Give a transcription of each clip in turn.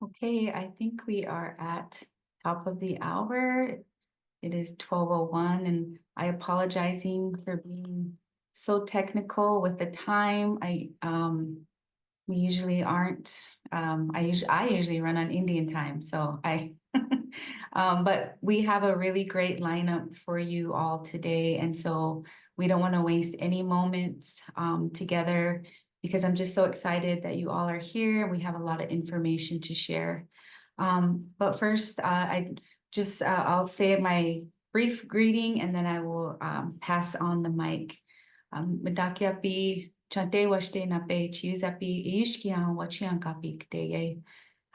Okay, I think we are at top of the hour. It is 12:01, and I apologizing for being so technical with the time. We usually aren't, I usually run on Indian time, so I but we have a really great lineup for you all today, and so we don't want to waste any moments together because I'm just so excited that you all are here. We have a lot of information to share. But first, I'll say my brief greeting and then I will pass on the mic. Madakiapi chante washte nape chiuzapi iishkian wachian kapik deye.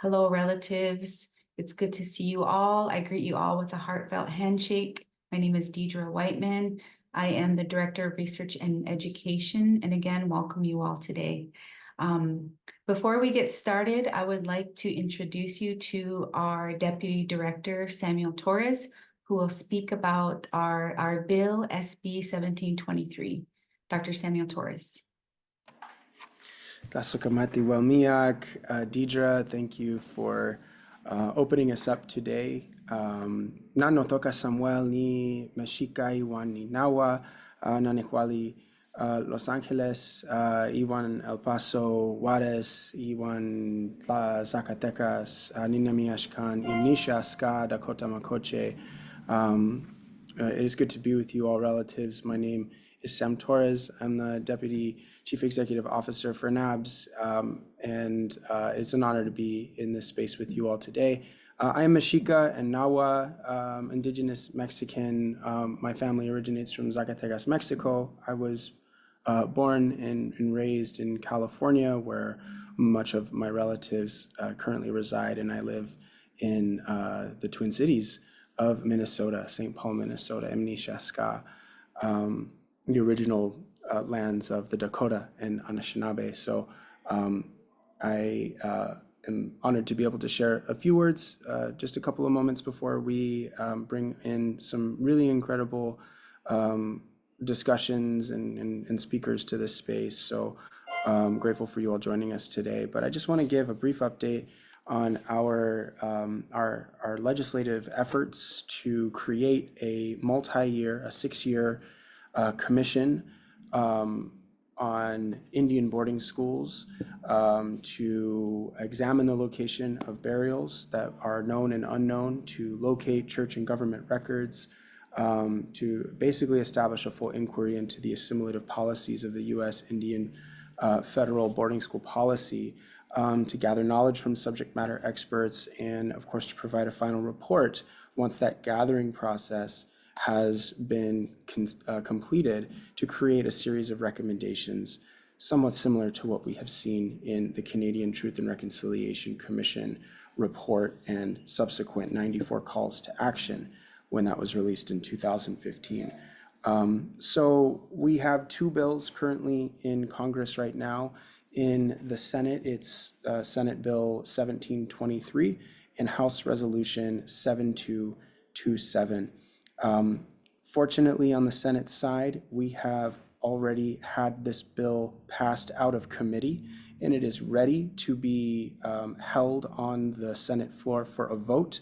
Hello, relatives. It's good to see you all. I greet you all with a heartfelt handshake. My name is Deidre Whiteman. I am the Director of Research and Education, and again, welcome you all today. Before we get started, I would like to introduce you to our Deputy Director, Samuel Torres, who will speak about our bill, SB 1723. Dr. Samuel Torres. Tasukamati Welmiak, Deidre, thank you for opening us up today. Nano toka Samuel ni Meshika iwan ni Nawa, Nanehwali Los Angeles, iwan El Paso, Juarez, iwan Zacatecas, Ninamiashkan, Imnisha, Ska, Dakota Makoche. It is good to be with you all, relatives. My name is Sam Torres. I'm the Deputy Chief Executive Officer for NABS, and it's an honor to be in this space with you all today. I am Mexica and Nahua, indigenous Mexican. My family originates from Zacatecas, Mexico. I was born and raised in California, where much of my relatives currently reside, and I live in the Twin Cities of Minnesota, St. Paul, Minnesota, Amnesia, Ska, the original lands of the Dakota and Anishinaabe. So I am honored to be able to share a few words, just a couple of moments before we bring in some really incredible discussions and speakers to this space. So I'm grateful for you all joining us today. But I just want to give a brief update on our legislative efforts to create a multi-year, a 6-year commission on Indian boarding schools to examine the location of burials that are known and unknown, to locate church and government records, to basically establish a full inquiry into the assimilative policies of the U.S. Indian federal boarding school policy, to gather knowledge from subject matter experts, and of course to provide a final report once that gathering process has been completed, to create a series of recommendations somewhat similar to what we have seen in the Canadian Truth and Reconciliation Commission report and subsequent 94 calls to action when that was released in 2015. So we have 2 bills currently in Congress right now. In the Senate, it's Senate Bill 1723 and House Resolution 7227. Fortunately, on the Senate side, we have already had this bill passed out of committee, and it is ready to be held on the Senate floor for a vote.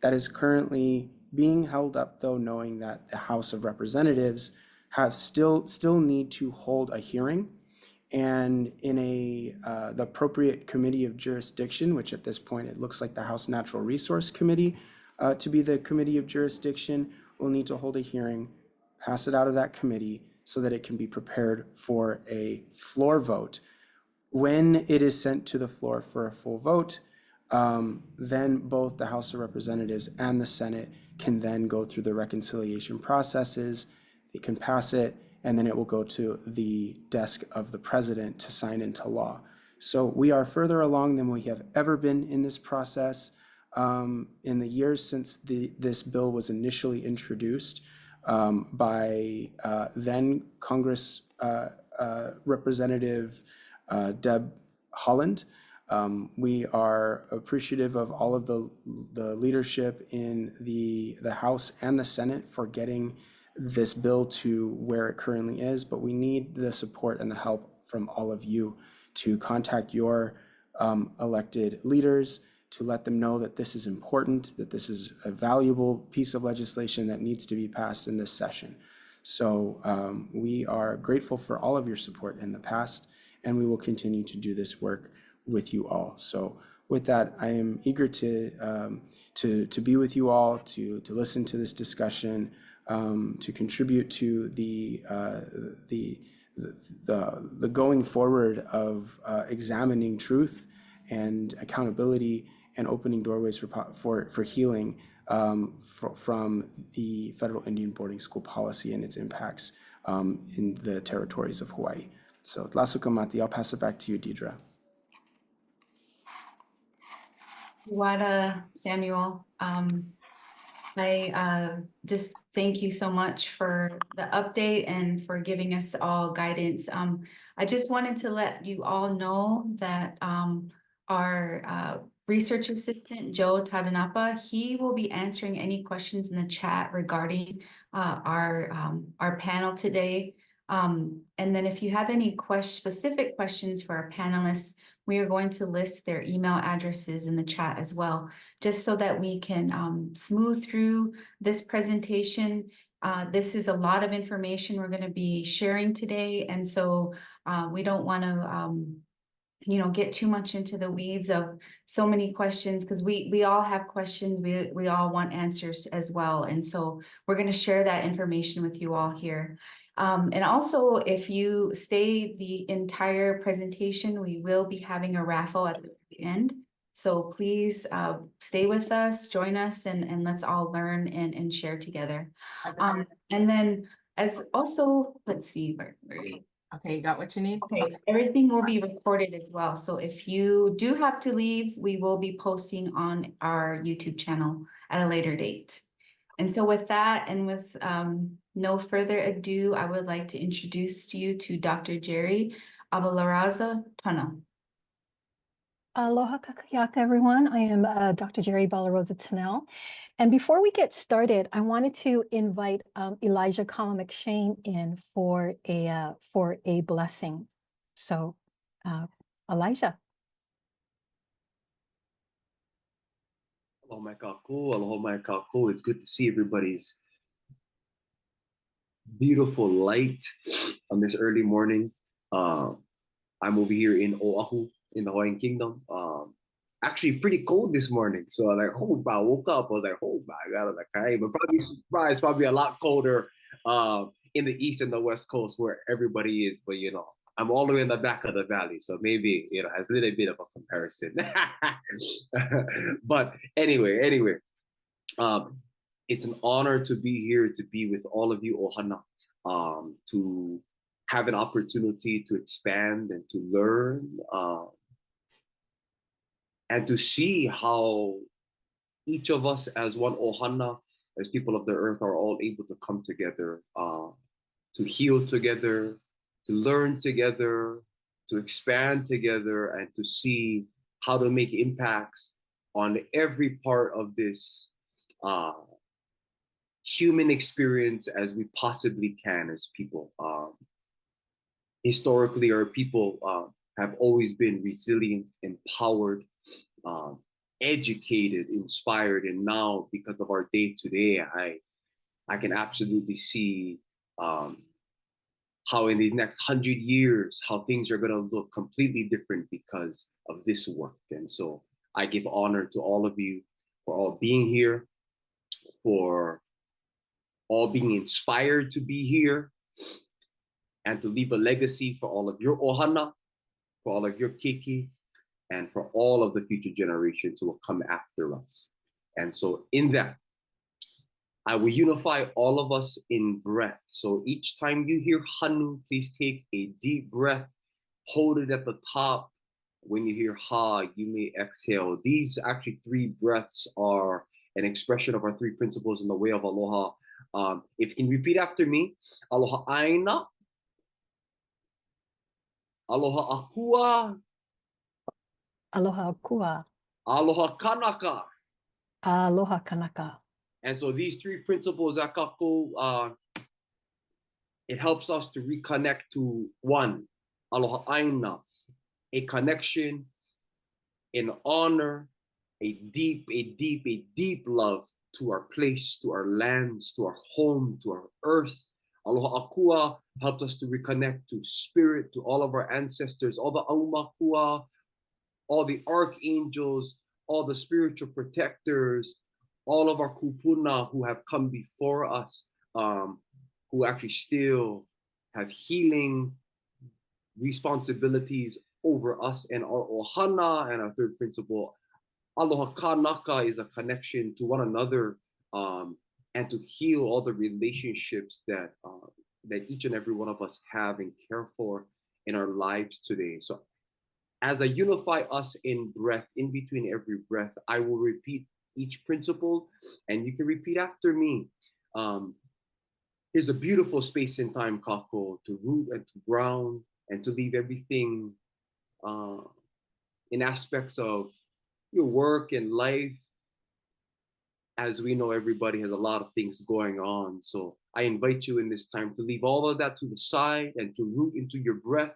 That is currently being held up, though, knowing that the House of Representatives have still need to hold a hearing, and in the appropriate committee of jurisdiction, which at this point it looks like the House Natural Resource Committee to be the committee of jurisdiction, will need to hold a hearing, pass it out of that committee so that it can be prepared for a floor vote. When it is sent to the floor for a full vote, then both the House of Representatives and the Senate can then go through the reconciliation processes. They can pass it, and then it will go to the desk of the president to sign into law. So we are further along than we have ever been in this process. In the years since this bill was initially introduced by then Congress Representative Deb Haaland, we are appreciative of all of the leadership in the House and the Senate for getting this bill to where it currently is, but we need the support and the help from all of you to contact your elected leaders to let them know that this is important, that this is a valuable piece of legislation that needs to be passed in this session. So we are grateful for all of your support in the past, and we will continue to do this work with you all. So with that, I am eager to be with you all, to listen to this discussion, to contribute to the going forward of examining truth and accountability and opening doorways for healing from the federal Indian boarding school policy and its impacts in the territories of Hawaii. So, Tlasuka Mati, I'll pass it back to you, Deidre. Wada, Samuel, I just thank you so much for the update and for giving us all guidance. I just wanted to let you all know that our research assistant, Joe Tadanapa, he will be answering any questions in the chat regarding our panel today. And then if you have any specific questions for our panelists, we are going to list their email addresses in the chat as well, just so that we can smooth through this presentation. This is a lot of information we're going to be sharing today, and so we don't want to get too much into the weeds of so many questions, because we all have questions. We all want answers as well, and so we're going to share that information with you all here. And also, if you stay the entire presentation, we will be having a raffle at the end. So please stay with us, join us, and let's all learn and share together. And then as also, let's see, where Okay, you got what you need? Okay, everything will be recorded as well. So if you do have to leave, we will be posting on our YouTube channel at a later date. And so with that, and with no further ado, I would like to introduce you to Dr. Gerry Ebalaroza-Tunnell. Aloha kakayaka, everyone. I am Dr. Gerry Ebalaroza-Tunnell. And before we get started, I wanted to invite Elijah Kalā McShane in for a blessing. So, Elijah. Aloha mai kākou, aloha mai kākou. It's good to see everybody's beautiful light on this early morning. I'm over here in Oahu, in the Hawaiian Kingdom. Actually pretty cold this morning. So I woke up, I was like, oh my God, but probably surprised, probably a lot colder in the east and the west coast where everybody is. But I'm all the way in the back of the valley, so maybe has a little bit of a comparison. But anyway, it's an honor to be here, to be with all of you ohana, to have an opportunity to expand and to learn, and to see how each of us as one ohana, as people of the earth, are all able to come together, to heal together, to learn together, to expand together, and to see how to make impacts on every part of this human experience as we possibly can as people. Historically, our people have always been resilient, empowered, educated, inspired, and now because of our day-to-day, I can absolutely see how in these next 100 years, how things are going to look completely different because of this work. And so I give honor to all of you for all being here, for all being inspired to be here, and to leave a legacy for all of your ohana, for all of your keiki, and for all of the future generations who will come after us. And so in that, I will unify all of us in breath. So each time you hear hanu, please take a deep breath, hold it at the top. When you hear ha, you may exhale. These actually 3 breaths are an expression of our 3 principles in the way of aloha. If you can repeat after me, aloha aina, aloha akua, Aloha akua. aloha kanaka. Aloha kanaka. And so these 3 principles, akako, it helps us to reconnect to one, aloha aina, a connection, an honor, a deep love to our place, to our lands, to our home, to our earth. Aloha Akua helped us to reconnect to spirit, to all of our ancestors, all the Aumakua, all the archangels, all the spiritual protectors, all of our kupuna who have come before us, who actually still have healing responsibilities over us and our ohana. And our third principle, aloha kanaka, is a connection to one another, and to heal all the relationships that that each and every one of us have and care for in our lives today. So as I unify us in breath, in between every breath, I will repeat each principle, and you can repeat after me. Here's a beautiful space and time, kako, to root and to ground and to leave everything in aspects of your work and life. As we know, everybody has a lot of things going on. So I invite you in this time to leave all of that to the side and to root into your breath,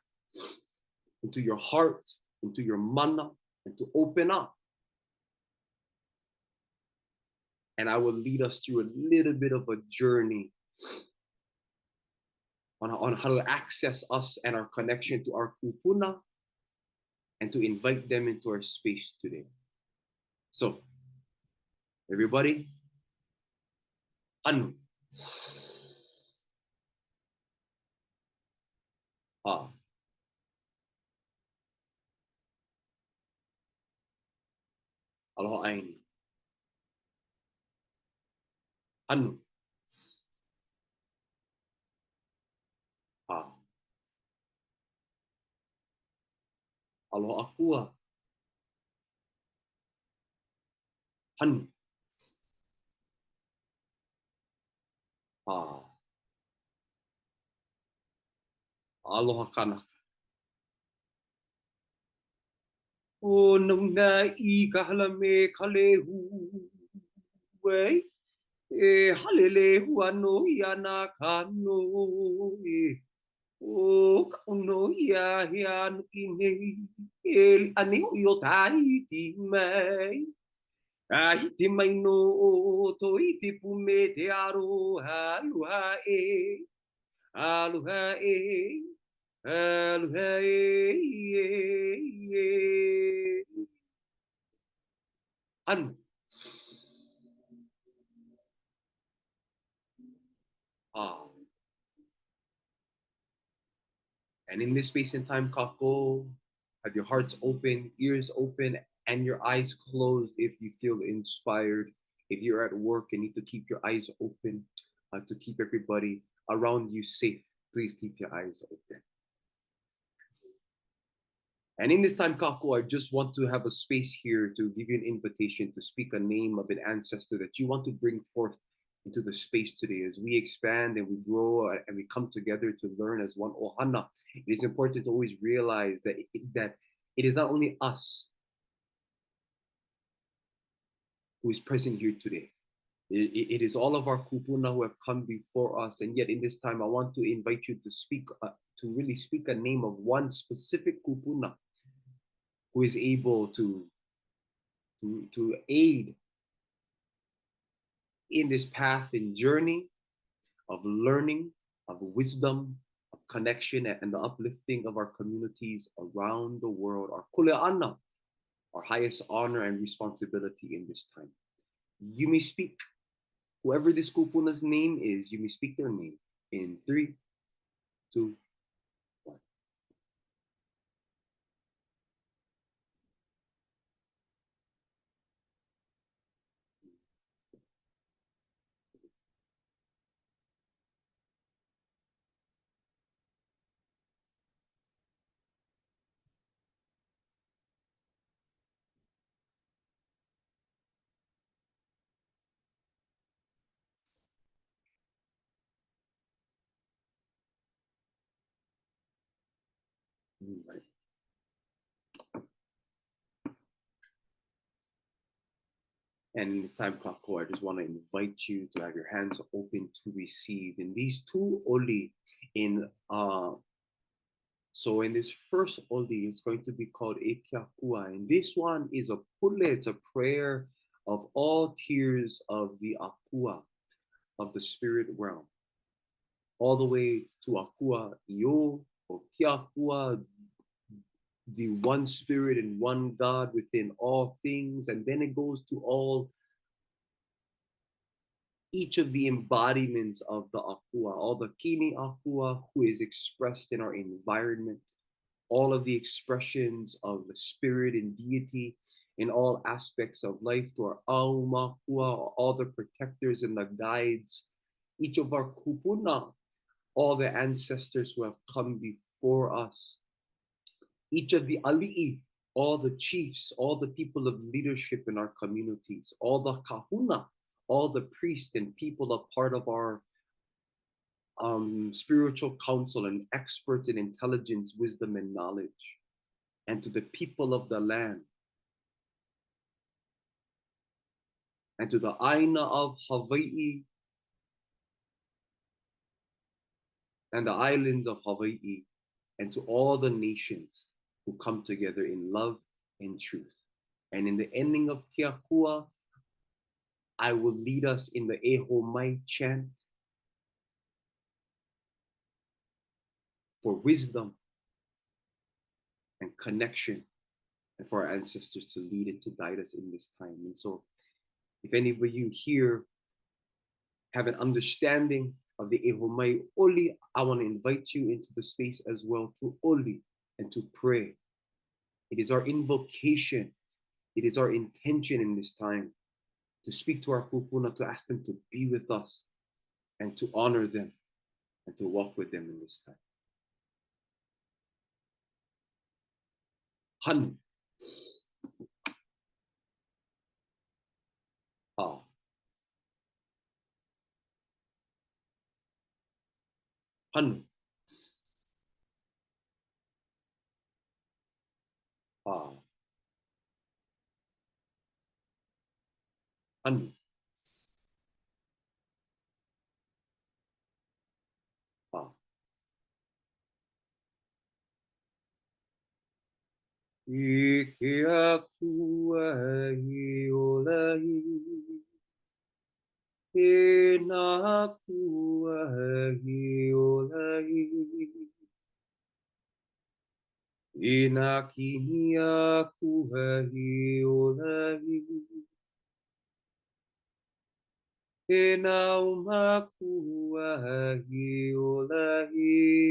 into your heart, into your mana, and to open up. And I will lead us through a little bit of a journey on how to access us and our connection to our kupuna, and to invite them into our space today. So, everybody, anu. Ha. Aloha aini. Anu. Ha. Aloha akua. Anu. Ha. Aloha kanaka. O nunga I kahala me kalehu. Wei. E halele huano iana kano. O kauno ia hea nuki nei. E ani o i o tahiti mai. Ahiti mai no o to iti pume te aro aluha e. Aluha e. Aluha e. Anu. Ah. And in this space and time, kako, have your hearts open, ears open, and your eyes closed if you feel inspired. If you're at work and need to keep your eyes open to keep everybody around you safe, please keep your eyes open. And in this time, kako, I just want to have a space here to give you an invitation to speak a name of an ancestor that you want to bring forth into the space today. As we expand and we grow and we come together to learn as one ohana, it is important to always realize that it is not only us who is present here today. It is all of our kupuna who have come before us. And yet in this time, I want to invite you to speak, to really speak a name of one specific kupuna who is able to aid in this path and journey of learning, of wisdom, of connection, and the uplifting of our communities around the world. Our kuleana, our highest honor and responsibility in this time. You may speak, whoever this kupuna's name is, you may speak their name in 3, 2, 1. Right. And in this time, kako, I just want to invite you to have your hands open to receive in these two oli in So in this first oli, it's going to be called Ekiakua. And this one is a pule, it's a prayer of all tiers of the Akua, of the spirit realm, all the way to Akua Io, or Kiakua, the one spirit and one God within all things. And then it goes to each of the embodiments of the Akua, all the Kini Akua who is expressed in our environment, all of the expressions of the spirit and deity in all aspects of life, to our Aumakua, all the protectors and the guides, each of our Kupuna, all the ancestors who have come before us, each of the Ali'i, all the chiefs, all the people of leadership in our communities, all the Kahuna, all the priests and people a part of our spiritual council and experts in intelligence, wisdom, and knowledge, and to the people of the land, and to the Aina of Hawai'i and the islands of Hawai'i, and to all the nations who come together in love and truth. And in the ending of Kiakua, I will lead us in the Ehomai chant for wisdom and connection, and for our ancestors to lead and to guide us in this time. And so, if any of you here have an understanding of the Ehomai Oli, I want to invite you into the space as well to Oli and to pray. It is our invocation, it is our intention in this time to speak to our kupuna, to ask them to be with us and to honor them and to walk with them in this time. Han. Ha. Han. Ha. Han. Ha. Ikiakua iolai, inakua iolai, inakiniakua iolai, inaumakua iolai.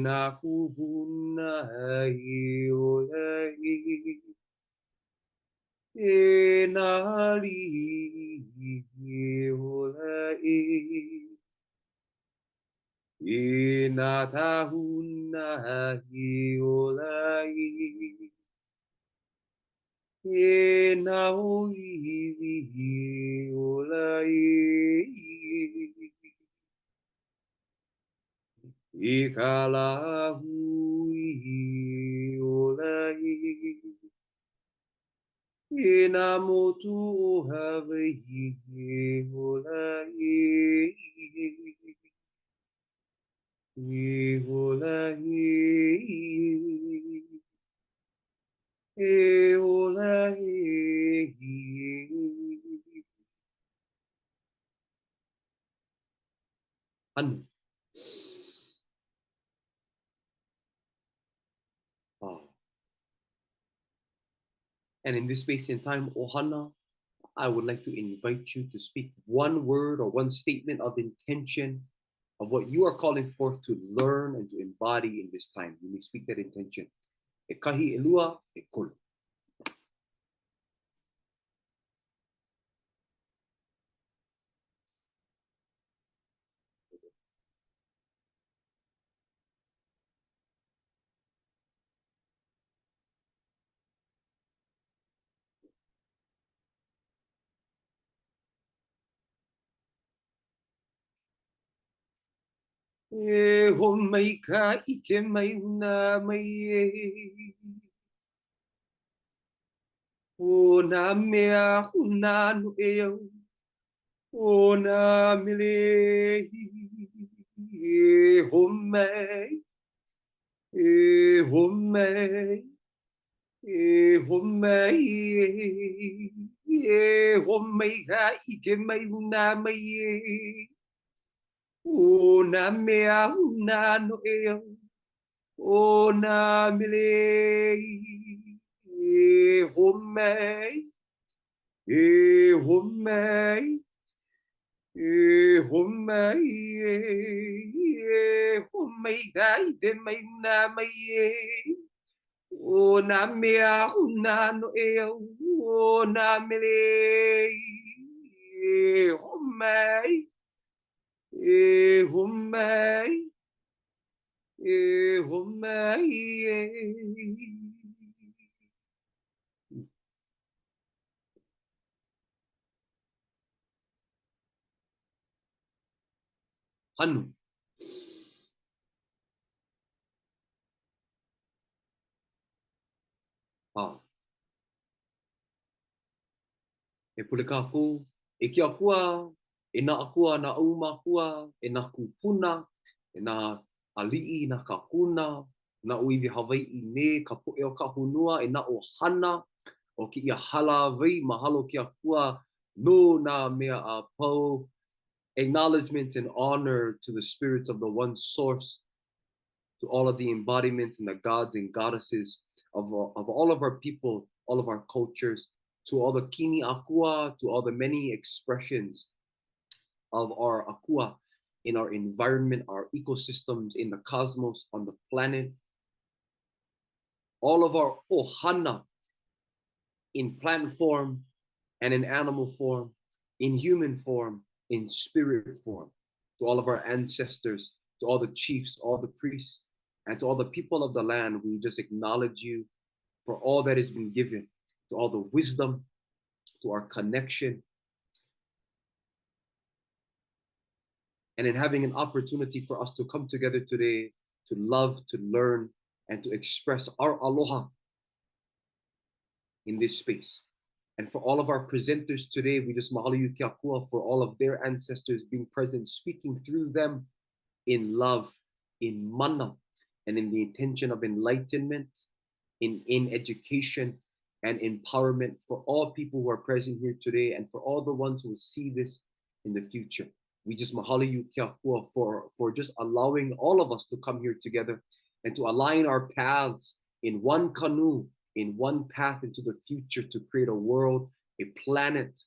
Inakubuna iolai, inali iolai, inatahuna iolai, inaoiwi iolai. Ikalahu iolai, inamotu Hawai'i iolai, iolai, iolai. Anu. And in this space and time, Ohana, I would like to invite you to speak one word or one statement of intention of what you are calling forth to learn and to embody in this time. You may speak that intention. E kahi elua e kolu. E ho mai ka ike mai una mai e. O nā mea huna no e au. O nā mele. homei, homei, homei, homei ha ike mai una mai o na mea una no e o na mele homei, homei, homei, homei ha ike mai una mai o na mea una no e o na mele homei, homei, homei. Hanu. Ah. E pule ka aku, e ki akua, e na akua, na uma akua, e na kupuna, e na ali'i na ka huna, na uiwi Hawai'i ne, ka po'e o ka hunua, e na o hana, o ki ia hala wei, mahalo ki akua, no na mea a pau. Acknowledgement and honor to the spirits of the one source, to all of the embodiments and the gods and goddesses of all of our people, all of our cultures, to all the kini akua, to all the many expressions of our akua in our environment, our ecosystems, in the cosmos, on the planet, all of our ohana in plant form and in animal form, in human form, in spirit form, to all of our ancestors, to all the chiefs, all the priests, and to all the people of the land. We just acknowledge you for all that has been given, to all the wisdom, to our connection, and in having an opportunity for us to come together today to love, to learn, and to express our aloha in this space. And for all of our presenters today, we just mahalo you kia kua for all of their ancestors being present, speaking through them in love, in mana, and in the intention of enlightenment, in education and empowerment for all people who are present here today and for all the ones who will see this in the future. We just mahalo you kia kua for just allowing all of us to come here together and to align our paths in one canoe, in one path into the future, to create a world, a planet,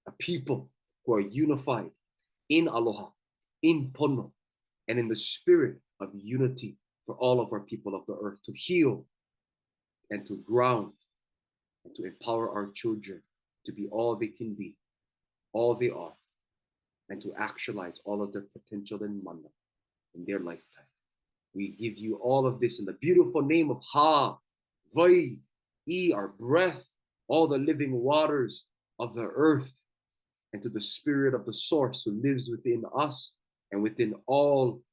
a people who are unified in aloha, in pono, and in the spirit of unity for all of our people of the earth, to heal and to ground and to empower our children to be all they can be, all they are, and to actualize all of their potential and mana in their lifetime. We give you all of this in the beautiful name of Hawai'i, our breath, all the living waters of the earth, and to the spirit of the source who lives within us and within all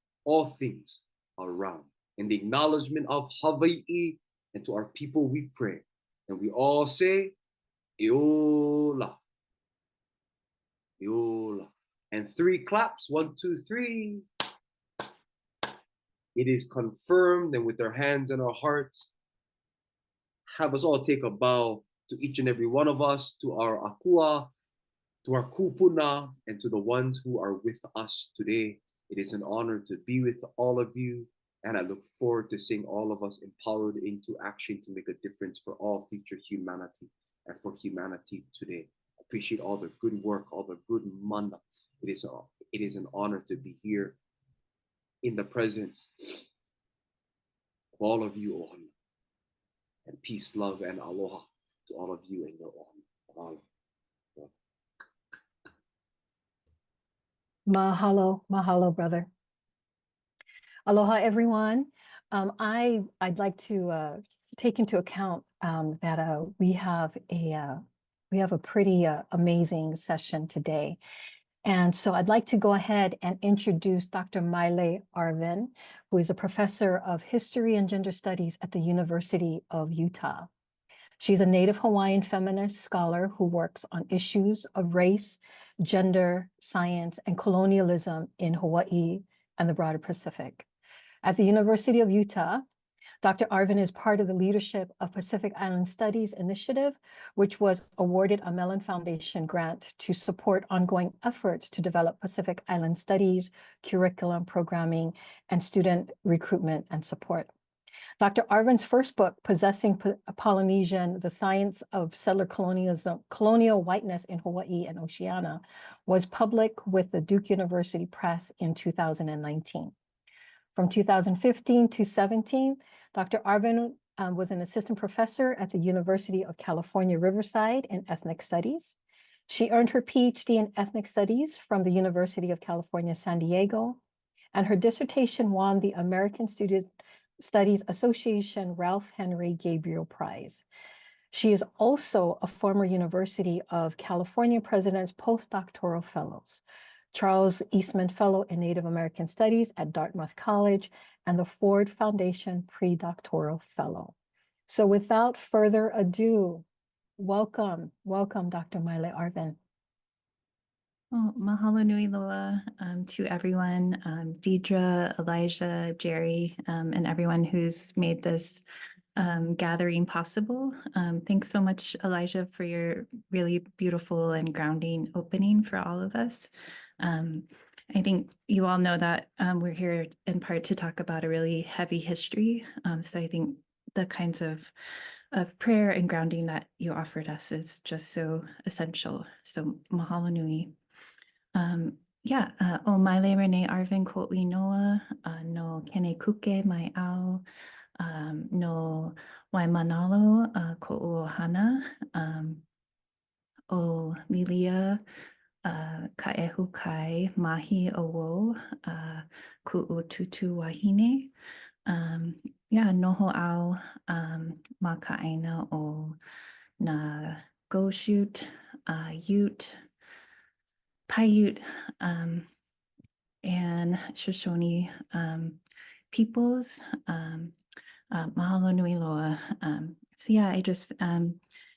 things around. In the acknowledgement of Hawai'i, and to our people we pray. And we all say, Eola, Eola. And 3 claps, 1, 2, 3. It is confirmed, and with our hands and our hearts, have us all take a bow to each and every one of us, to our akua, to our kupuna, and to the ones who are with us today. It is an honor to be with all of you, and I look forward to seeing all of us empowered into action to make a difference for all future humanity and for humanity today. I appreciate all the good work, all the good mana. It is an honor to be here in the presence of all of you, ohana. And peace, love, and aloha to all of you and your ohana. Mahalo, mahalo, brother. Aloha, everyone. I'd like to take into account that we have a pretty amazing session today. And so I'd like to go ahead and introduce Dr. Maile Arvin, who is a professor of history and gender studies at the University of Utah. She's a Native Hawaiian feminist scholar who works on issues of race, gender, science, and colonialism in Hawaii, and the broader Pacific. At the University of Utah, Dr. Arvin is part of the leadership of Pacific Island Studies Initiative, which was awarded a Mellon Foundation grant to support ongoing efforts to develop Pacific Island studies, curriculum programming, and student recruitment and support. Dr. Arvin's first book, Possessing Polynesian, The Science of Settler Colonialism, Colonial Whiteness in Hawaii and Oceania, was published with the Duke University Press in 2019. From 2015 to 17, Dr. Arvin was an assistant professor at the University of California, Riverside in ethnic studies. She earned her PhD in ethnic studies from the University of California, San Diego, and her dissertation won the American Student Studies Association Ralph Henry Gabriel Prize. She is also a former University of California President's Postdoctoral Fellows, Charles Eastman Fellow in Native American Studies at Dartmouth College, and the Ford Foundation Pre-Doctoral Fellow. So without further ado, welcome Dr. Maile Arvin. Well, mahalo nui loa to everyone, Deidre, Elijah, Gerry, and everyone who's made this gathering possible. Thanks so much, Elijah, for your really beautiful and grounding opening for all of us. I think you all know that we're here in part to talk about a really heavy history. So I think the kinds of prayer and grounding that you offered us is just so essential. So mahalo nui. O Maile Arvin ko'i noa, no kene kuke mai au, no waimanalo ko'u ohana, o Lilia ka'ehu kai mahi owo ku'u tutu wahine. Noho au ma ka'aina o na go shoot, Ute, Paiute, and Shoshone peoples. Mahalo nui loa. I just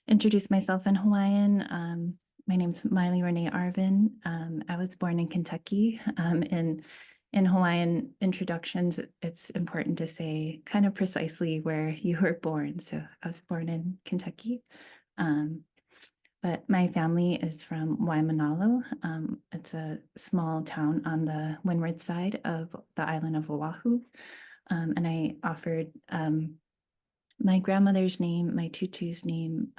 introduced myself in Hawaiian. My name's Maile Arvin. I was born in Kentucky. In Hawaiian introductions, it's important to say kind of precisely where you were born. So I was born in Kentucky. But my family is from Waimanalo. It's a small town on the windward side of the island of Oahu. And I offered my grandmother's name, my tutu's name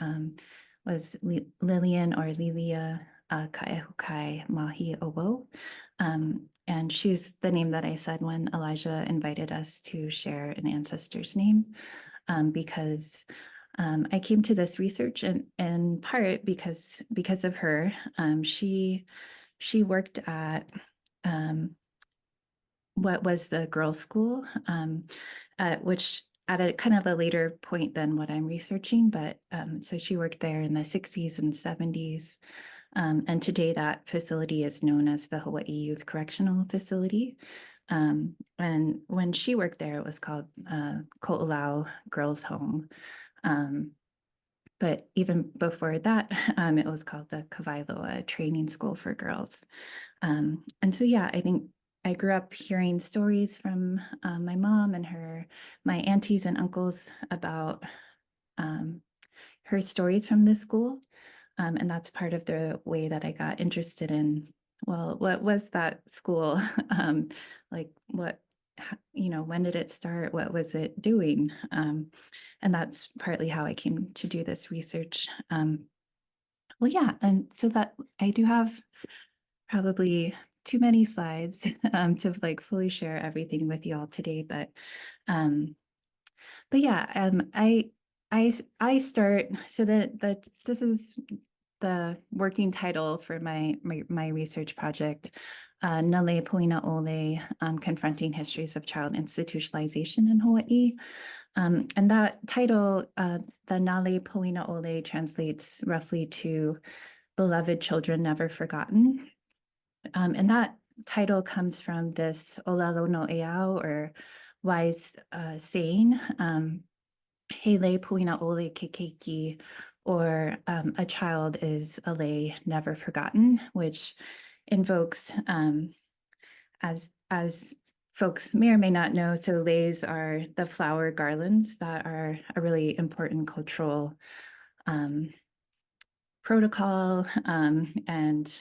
was Lillian or Lilia Ka'ehukai Mahi Owo. And she's the name that I said when Elijah invited us to share an ancestor's name, because I came to this research in part because of her. She worked at what was the girls' school, which at a kind of a later point than what I'm researching, but so she worked there in the 60s and 70s. And today that facility is known as the Hawaii Youth Correctional Facility. And when she worked there, it was called Ko'olau Girls' Home. But even before that, it was called the Kawailoa Training School for Girls. And so, I think I grew up hearing stories from my mom and my aunties and uncles about her stories from this school. And that's part of the way that I got interested in, well, what was that school? Like what, when did it start? What was it doing? And that's partly how I came to do this research. And so that I do have probably too many slides to like fully share everything with you all today, but I start, so this is the working title for my research project, Nale Poina Ole, Confronting Histories of Child Institutionalization in Hawaii. And that title, the Nale Poina Ole, translates roughly to Beloved Children Never Forgotten. And that title comes from this Olelo no Eau, or wise saying, Hele Poina Ole Kekeiki, or a child is a lay never forgotten, which invokes, as folks may or may not know, so leis are the flower garlands that are a really important cultural protocol and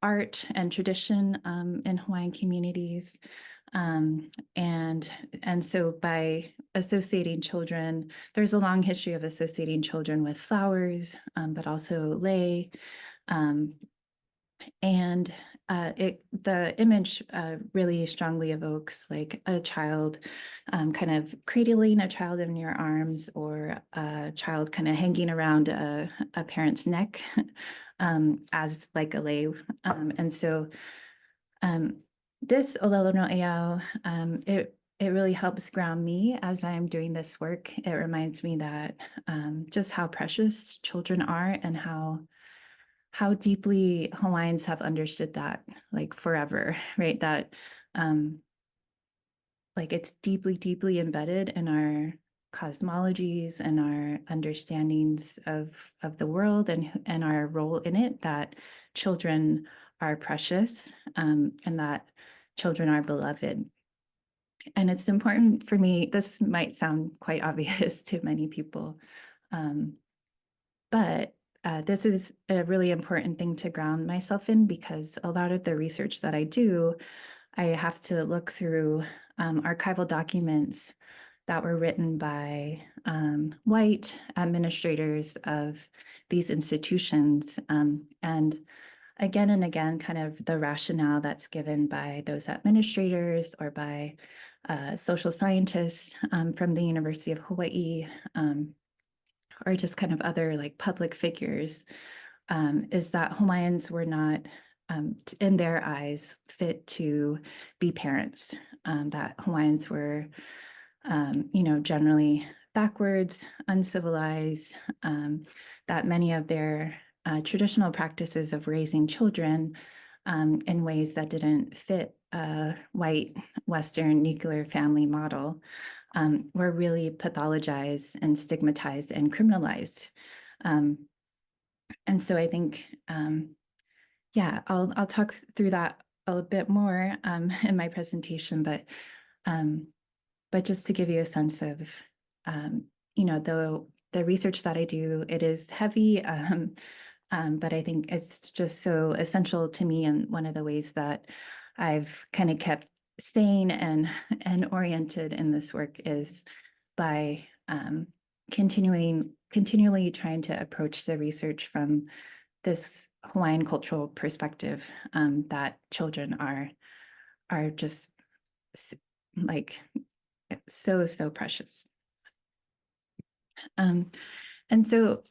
art and tradition in Hawaiian communities. And so by associating children, there's a long history of associating children with flowers, but also lei. And the image really strongly evokes like a child kind of cradling a child in your arms, or a child kind of hanging around a parent's neck as like a lei. And so this Olelo no Eau, it really helps ground me as I'm doing this work. It reminds me that just how precious children are, and how deeply Hawaiians have understood that, like forever, right? That like it's deeply, deeply embedded in our cosmologies and our understandings of the world and our role in it, that children are precious, and that children are beloved. And it's important for me, this might sound quite obvious to many people, but this is a really important thing to ground myself in, because a lot of the research that I do, I have to look through archival documents that were written by white administrators of these institutions. And again, kind of the rationale that's given by those administrators or by social scientists from the University of Hawaii, or just kind of other like public figures, is that Hawaiians were not, in their eyes, fit to be parents, that Hawaiians were, generally backwards, uncivilized, that many of their traditional practices of raising children in ways that didn't fit a white Western nuclear family model were really pathologized and stigmatized and criminalized. And so I think, I'll talk through that a bit more in my presentation, but just to give you a sense of, the research that I do, it is heavy, but I think it's just so essential to me. And one of the ways that I've kind of kept sane and oriented in this work is by continually trying to approach the research from this Hawaiian cultural perspective, that children are just like so precious. And so,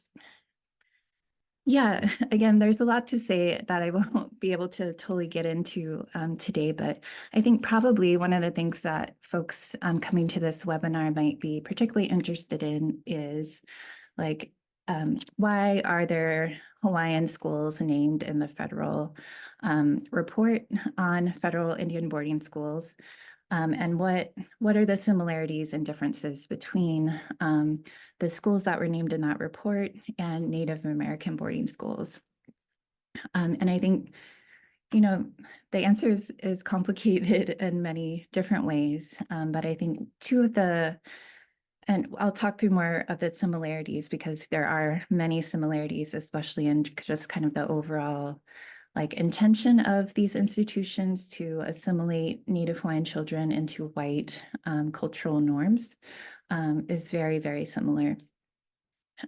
yeah, again, there's a lot to say that I won't be able to totally get into today, but I think probably one of the things that folks coming to this webinar might be particularly interested in is like, why are there Hawaiian schools named in the federal report on federal Indian boarding schools? And what are the similarities and differences between the schools that were named in that report and Native American boarding schools? And I think, the answer is complicated in many different ways, but I think and I'll talk through more of the similarities, because there are many similarities, especially in just kind of the overall like intention of these institutions to assimilate Native Hawaiian children into white cultural norms is very, very similar.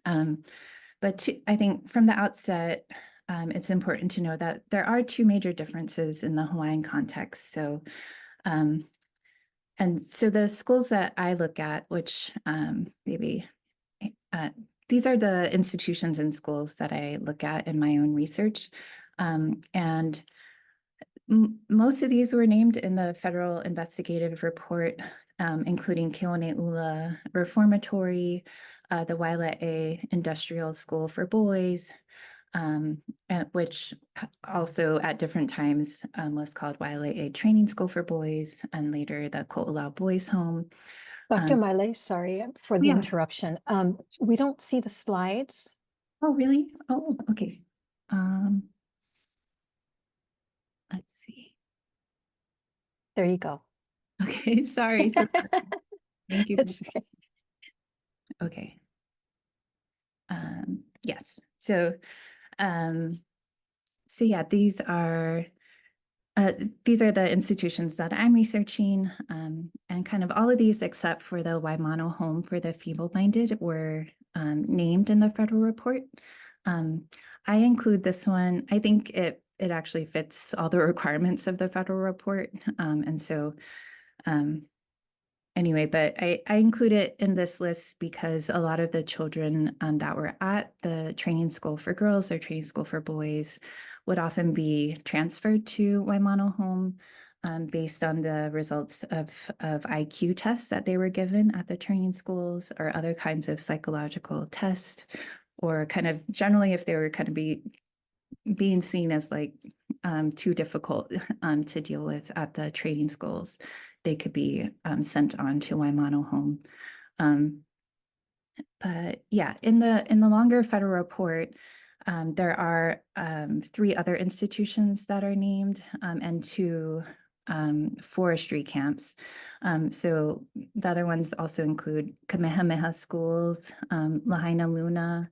But I think from the outset, it's important to know that there are two major differences in the Hawaiian context. So, and so the schools that I look at, which these are the institutions and schools that I look at in my own research. And most of these were named in the federal investigative report, including Keone'ula Reformatory, the Waile'e Industrial School for Boys, which also at different times was called Waile'e Training School for Boys, and later the Ko'olau Boys Home. Dr. Maile, sorry for the Yeah. interruption. We don't see the slides. Oh, really? Oh, okay. Let's see. There you go. Okay, sorry. So thank you. It's okay. Okay. Yes. So yeah, these are the institutions that I'm researching, and kind of all of these except for the Waimano Home for the Feeble-Minded were named in the federal report. I include this one. I think it actually fits all the requirements of the federal report, and so anyway, but I include it in this list because a lot of the children that were at the training school for girls or training school for boys would often be transferred to Waimano Home based on the results of IQ tests that they were given at the training schools or other kinds of psychological tests, or kind of generally if they were kind of being seen as like too difficult to deal with at the training schools, they could be sent on to Waimano Home. But yeah, in the longer federal report, there are 3 other institutions that are named and 2 forestry camps. So the other ones also include Kamehameha Schools, Lahaina Luna,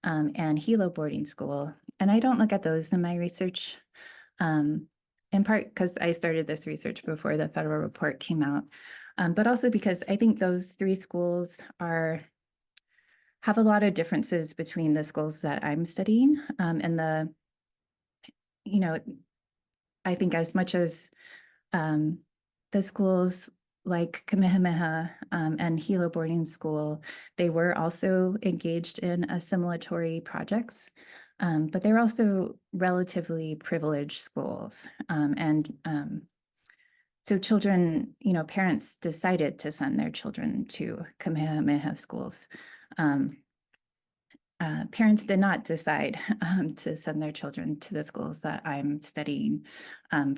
and Hilo Boarding School. And I don't look at those in my research, in part because I started this research before the federal report came out, but also because I think those 3 schools have a lot of differences between the schools that I'm studying, and I think as much as the schools like Kamehameha and Hilo Boarding School, they were also engaged in assimilatory projects, but they were also relatively privileged schools. So children, parents decided to send their children to Kamehameha schools. Parents did not decide to send their children to the schools that I'm studying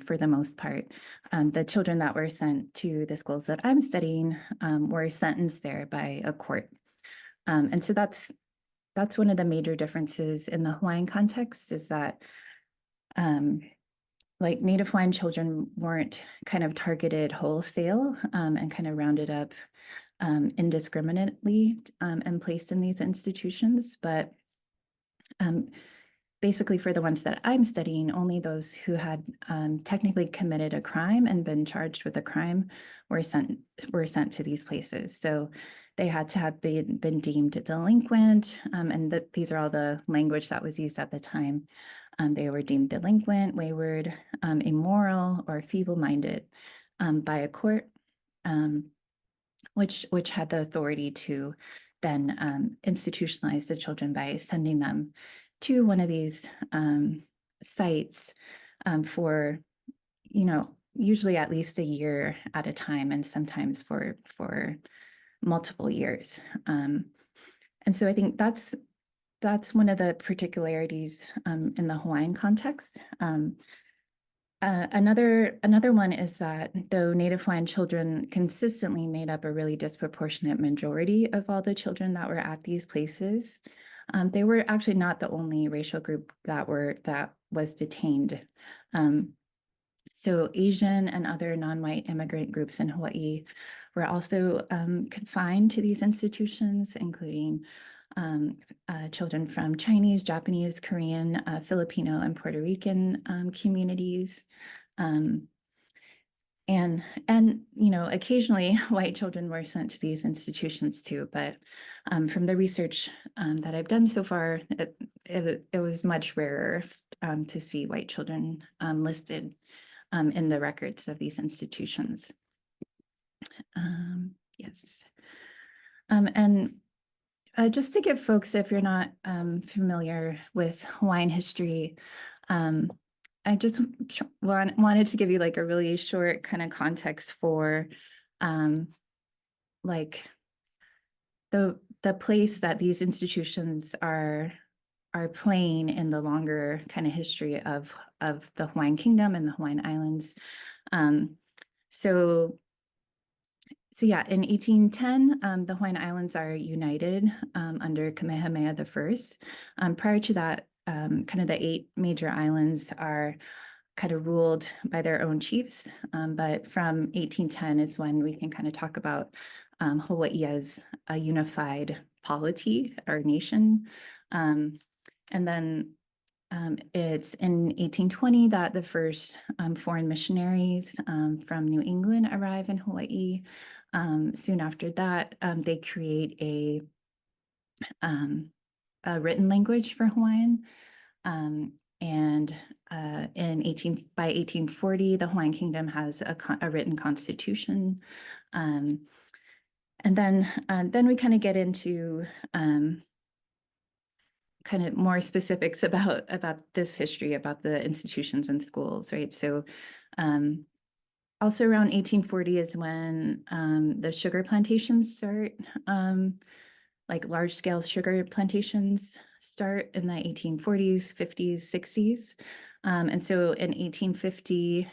for the most part. The children that were sent to the schools that I'm studying were sentenced there by a court. And so that's one of the major differences in the Hawaiian context, is that like Native Hawaiian children weren't kind of targeted wholesale and kind of rounded up indiscriminately and placed in these institutions, but basically for the ones that I'm studying, only those who had technically committed a crime and been charged with a crime were sent to these places. So they had to have been deemed delinquent, and these are all the language that was used at the time. They were deemed delinquent, wayward, immoral, or feeble-minded by a court, which had the authority to then institutionalize the children by sending them to one of these sites for, usually at least a year at a time, and sometimes for multiple years. And so I think that's one of the particularities in the Hawaiian context. Another one is that though Native Hawaiian children consistently made up a really disproportionate majority of all the children that were at these places, they were actually not the only racial group that was detained. So Asian and other non-white immigrant groups in Hawaii were also confined to these institutions, including children from Chinese, Japanese, Korean, Filipino, and Puerto Rican communities. And occasionally white children were sent to these institutions too, but from the research that I've done so far, it was much rarer to see white children listed in the records of these institutions. Yes. And just to give folks, if you're not familiar with Hawaiian history, I just wanted to give you like a really short kind of context for like the place that these institutions are playing in the longer kind of history of the Hawaiian Kingdom and the Hawaiian Islands. So yeah, in 1810, the Hawaiian Islands are united under Kamehameha I. Prior to that, kind of the 8 major islands are kind of ruled by their own chiefs. But from 1810 is when we can kind of talk about Hawaii as a unified polity or nation. And then it's in 1820 that the first foreign missionaries from New England arrive in Hawaii. Soon after that, they create a written language for Hawaiian. And by 1840, the Hawaiian Kingdom has a written constitution. And then we kind of get into kind of more specifics about this history, about the institutions and schools, right? So also around 1840 is when the sugar plantations start, like large scale sugar plantations start in the 1840s, 50s, 60s. And so in 1850,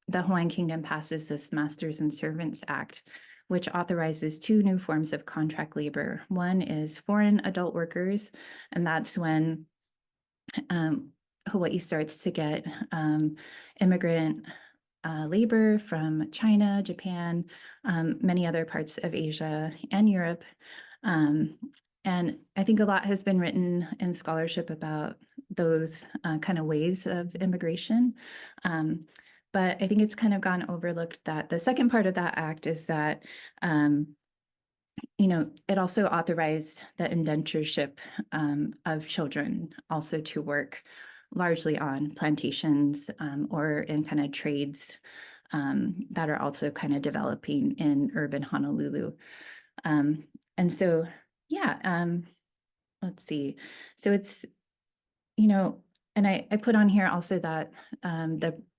the Hawaiian Kingdom passes this Masters and Servants Act, which authorizes two new forms of contract labor. One is foreign adult workers, and that's when Hawaii starts to get immigrant labor from China, Japan, many other parts of Asia and Europe. And I think a lot has been written in scholarship about those kind of waves of immigration. But I think it's kind of gone overlooked that the second part of that act is that, it also authorized the indentureship of children also to work largely on plantations or in kind of trades that are also kind of developing in urban Honolulu. And so, yeah, let's see. So it's, and I put on here also that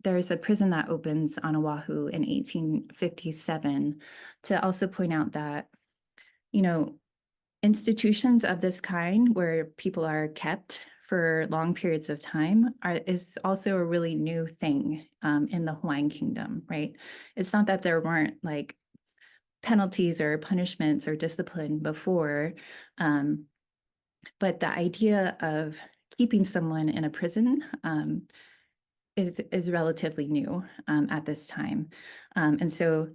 there's a prison that opens on Oahu in 1857 to also point out that, institutions of this kind where people are kept for long periods of time is also a really new thing in the Hawaiian Kingdom, right? It's not that there weren't like penalties or punishments or discipline before, but the idea of keeping someone in a prison is relatively new at this time. And so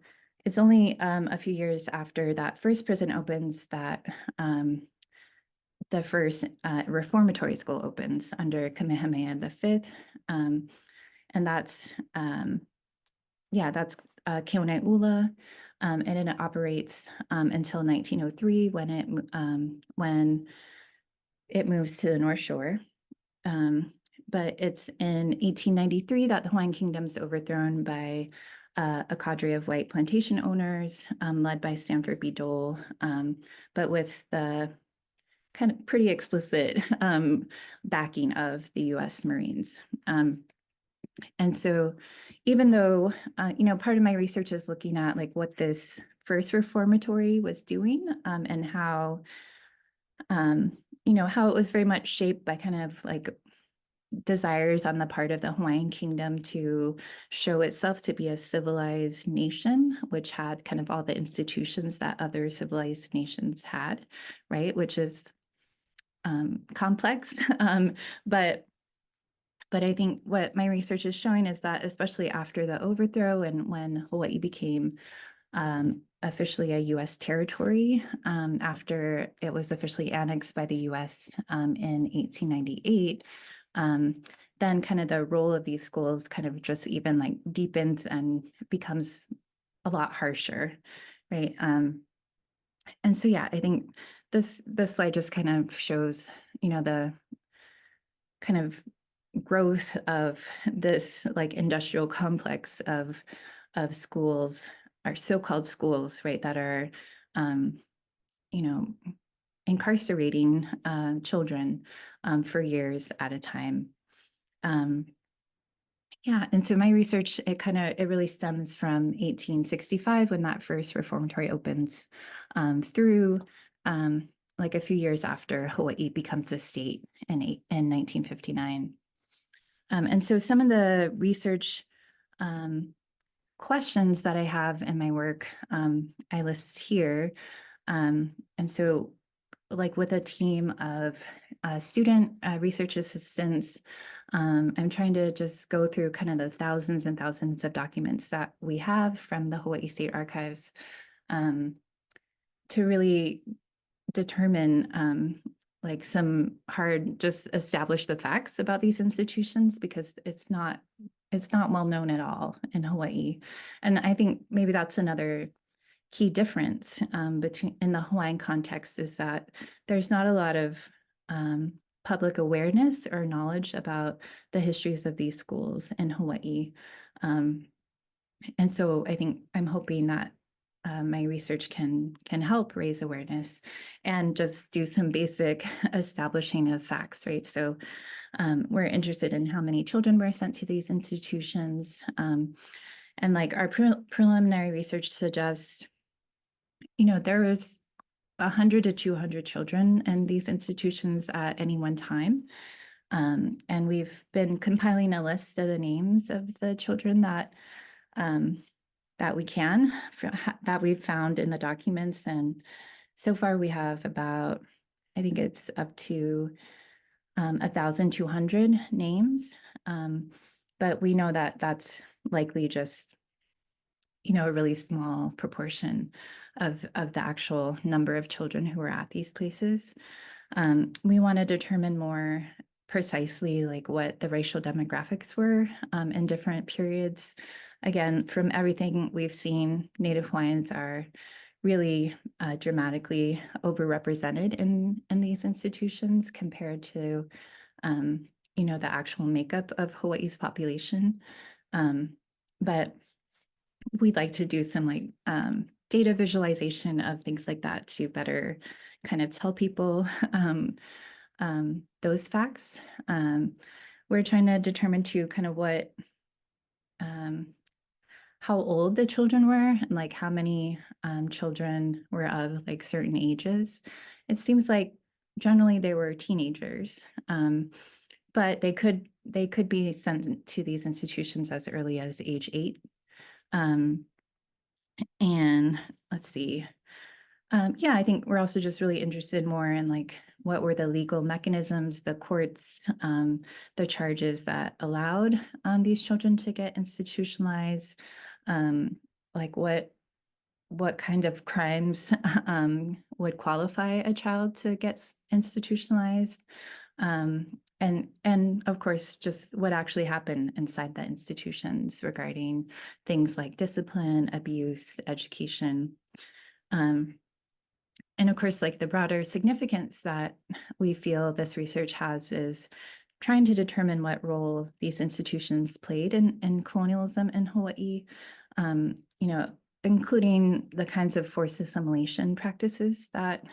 it's only a few years after that first prison opens that the first reformatory school opens under Kamehameha V. And that's, that's Keone'ula. And it operates until 1903 when it moves to the North Shore. But it's in 1893 that the Hawaiian Kingdom's overthrown by a cadre of white plantation owners led by Sanford B. Dole, but with the kind of pretty explicit backing of the U.S. Marines. And so even though, part of my research is looking at like what this first reformatory was doing and how, how it was very much shaped by kind of like desires on the part of the Hawaiian Kingdom to show itself to be a civilized nation, which had kind of all the institutions that other civilized nations had, right? Which is complex, but I think what my research is showing is that especially after the overthrow and when Hawaii became officially a U.S. territory, after it was officially annexed by the U.S. In 1898, then kind of the role of these schools kind of just even like deepens and becomes a lot harsher, right? And so, yeah, I think this slide just kind of shows, the kind of growth of this like industrial complex of schools, or so-called schools, right, that are, incarcerating children for years at a time. And so my research, it really stems from 1865 when that first reformatory opens through like a few years after Hawaii becomes a state in 1959. And so some of the research questions that I have in my work, I list here. And so like with a team of student research assistants, I'm trying to just go through kind of the thousands and thousands of documents that we have from the Hawaii State Archives to really determine like some hard, just establish the facts about these institutions, because it's not well known at all in Hawaii. And I think maybe that's another key difference between in the Hawaiian context, is that there's not a lot of public awareness or knowledge about the histories of these schools in Hawaii. And so I think I'm hoping that my research can help raise awareness and just do some basic establishing of facts, right? So we're interested in how many children were sent to these institutions. And like our preliminary research suggests, there was 100 to 200 children in these institutions at any one time. And we've been compiling a list of the names of the children that that we've found in the documents. And so far we have about, I think it's up to 1,200 names. But we know that that's likely just, a really small proportion of the actual number of children who are at these places. We want to determine more precisely like what the racial demographics were in different periods. Again, from everything we've seen, Native Hawaiians are really dramatically overrepresented in these institutions compared to, the actual makeup of Hawaii's population. But we'd like to do some like data visualization of things like that to better kind of tell people those facts. We're trying to determine too kind of what, how old the children were and like how many children were of like certain ages. It seems like generally they were teenagers, but they could be sent to these institutions as early as age 8. And let's see. Yeah, I think we're also just really interested more in like what were the legal mechanisms, the courts, the charges that allowed these children to get institutionalized, like what kind of crimes would qualify a child to get institutionalized, and of course just what actually happened inside the institutions regarding things like discipline, abuse, education. And of course, like the broader significance that we feel this research has is trying to determine what role these institutions played in colonialism in Hawaii, including the kinds of forced assimilation practices that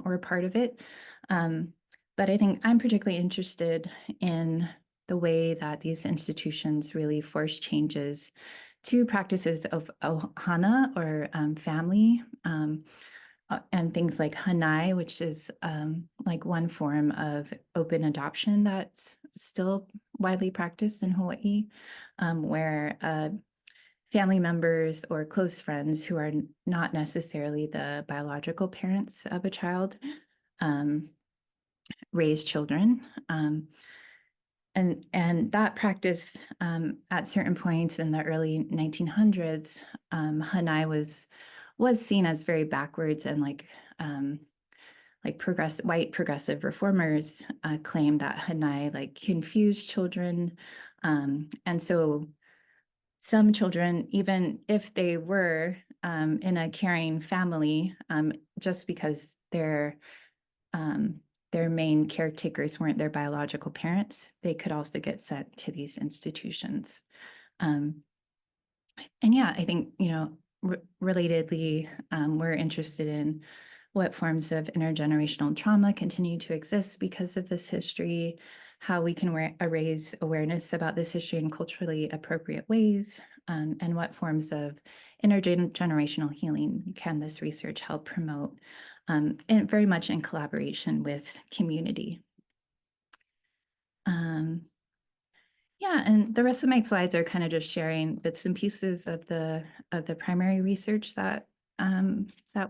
were part of it. But I think I'm particularly interested in the way that these institutions really forced changes to practices of ohana, or family, and things like hanai, which is like one form of open adoption that's still widely practiced in Hawaii, where family members or close friends who are not necessarily the biological parents of a child raise children. And that practice at certain points in the early 1900s, hanai was seen as very backwards, and like white progressive reformers claimed that hanai like confused children, and so some children, even if they were in a caring family, just because their main caretakers weren't their biological parents, they could also get sent to these institutions. And yeah, I think, relatedly, we're interested in what forms of intergenerational trauma continue to exist because of this history, how we can raise awareness about this history in culturally appropriate ways, and what forms of intergenerational healing can this research help promote, and very much in collaboration with community. Yeah, and the rest of my slides are kind of just sharing bits and pieces of the primary research that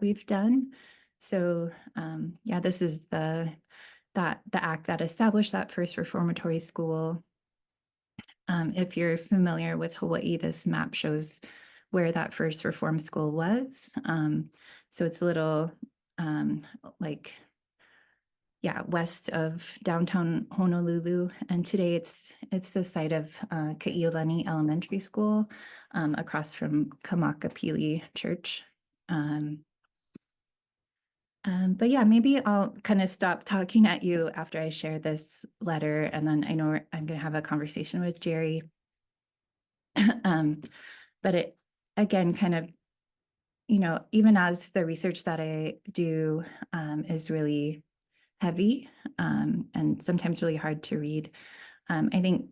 we've done. So yeah, this is the act that established that first reformatory school. If you're familiar with Hawaii, this map shows where that first reform school was. So it's a little like, yeah, west of downtown Honolulu. And today it's the site of Ka'iolani Elementary School across from Kamakapili Church. But yeah, maybe I'll kind of stop talking at you after I share this letter, and then I know I'm going to have a conversation with Gerry. But it, again, kind of, you know, even as the research that I do is really heavy and sometimes really hard to read, I think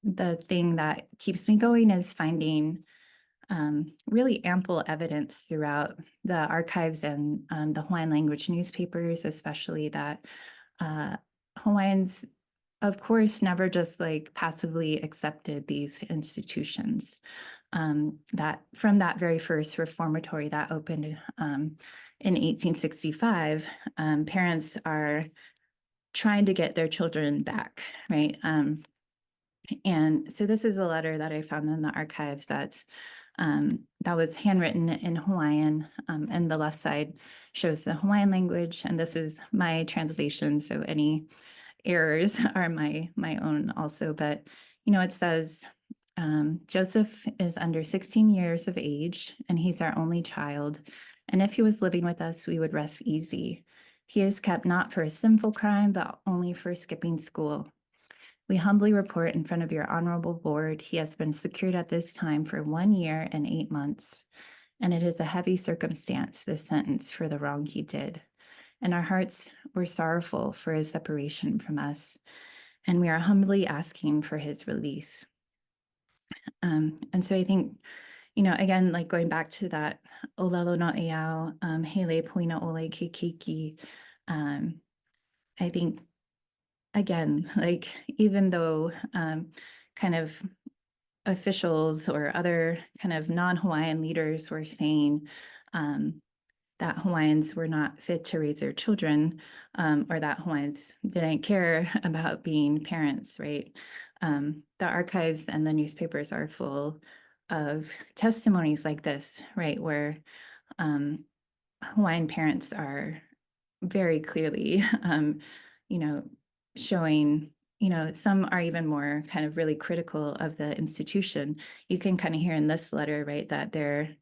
the thing that keeps me going is finding really ample evidence throughout the archives and the Hawaiian language newspapers, especially that Hawaiians, of course, never just like passively accepted these institutions. That from that very first reformatory that opened in 1865, parents are trying to get their children back, right? And so this is a letter that I found in the archives that was handwritten in Hawaiian, and the left side shows the Hawaiian language, and this is my translation, so any errors are my own also. But you know, it says, Joseph is under 16 years of age, and he's our only child. And if he was living with us, we would rest easy. He is kept not for a sinful crime, but only for skipping school. We humbly report in front of your honorable board, he has been secured at this time for 1 year and 8 months. And it is a heavy circumstance, this sentence, for the wrong he did. And our hearts were sorrowful for his separation from us. And we are humbly asking for his release. And so I think, you know, again, like going back to that Olelo no Eau, Hele Puina Ole Keiki, I think, again, like even though kind of officials or other kind of non-Hawaiian leaders were saying that Hawaiians were not fit to raise their children, or that Hawaiians didn't care about being parents, right? The archives and the newspapers are full of testimonies like this, right, where Hawaiian parents are very clearly, you know, showing, you know, some are even more kind of really critical of the institution. You can kind of hear in this letter, right, that they're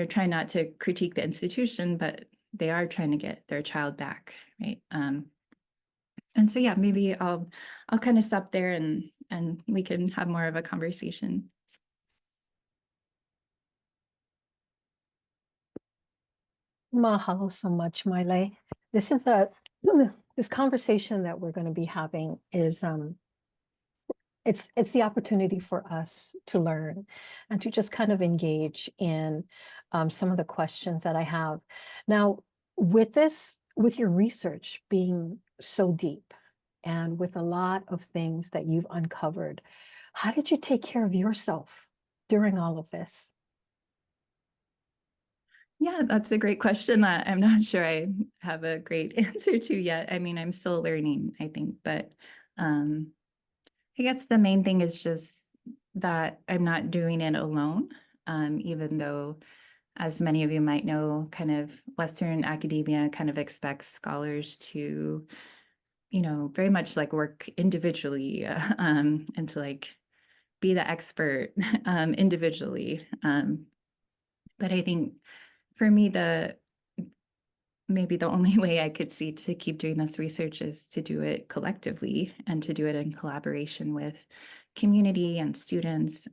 trying not to critique the institution, but they are trying to get their child back, right? And so, yeah, maybe I'll kind of stop there and we can have more of a conversation. Mahalo so much, Maile. This is this conversation that we're going to be having is it's the opportunity for us to learn and to just kind of engage in some of the questions that I have. Now, with your research being so deep and with a lot of things that you've uncovered, how did you take care of yourself during all of this? Yeah, that's a great question that I'm not sure I have a great answer to yet. I mean, I'm still learning, I think, but I guess the main thing is just that I'm not doing it alone, even though, as many of you might know, kind of Western academia kind of expects scholars to, you know, very much like work individually and to like be the expert individually. But I think for me, maybe the only way I could see to keep doing this research is to do it collectively and to do it in collaboration with community and students,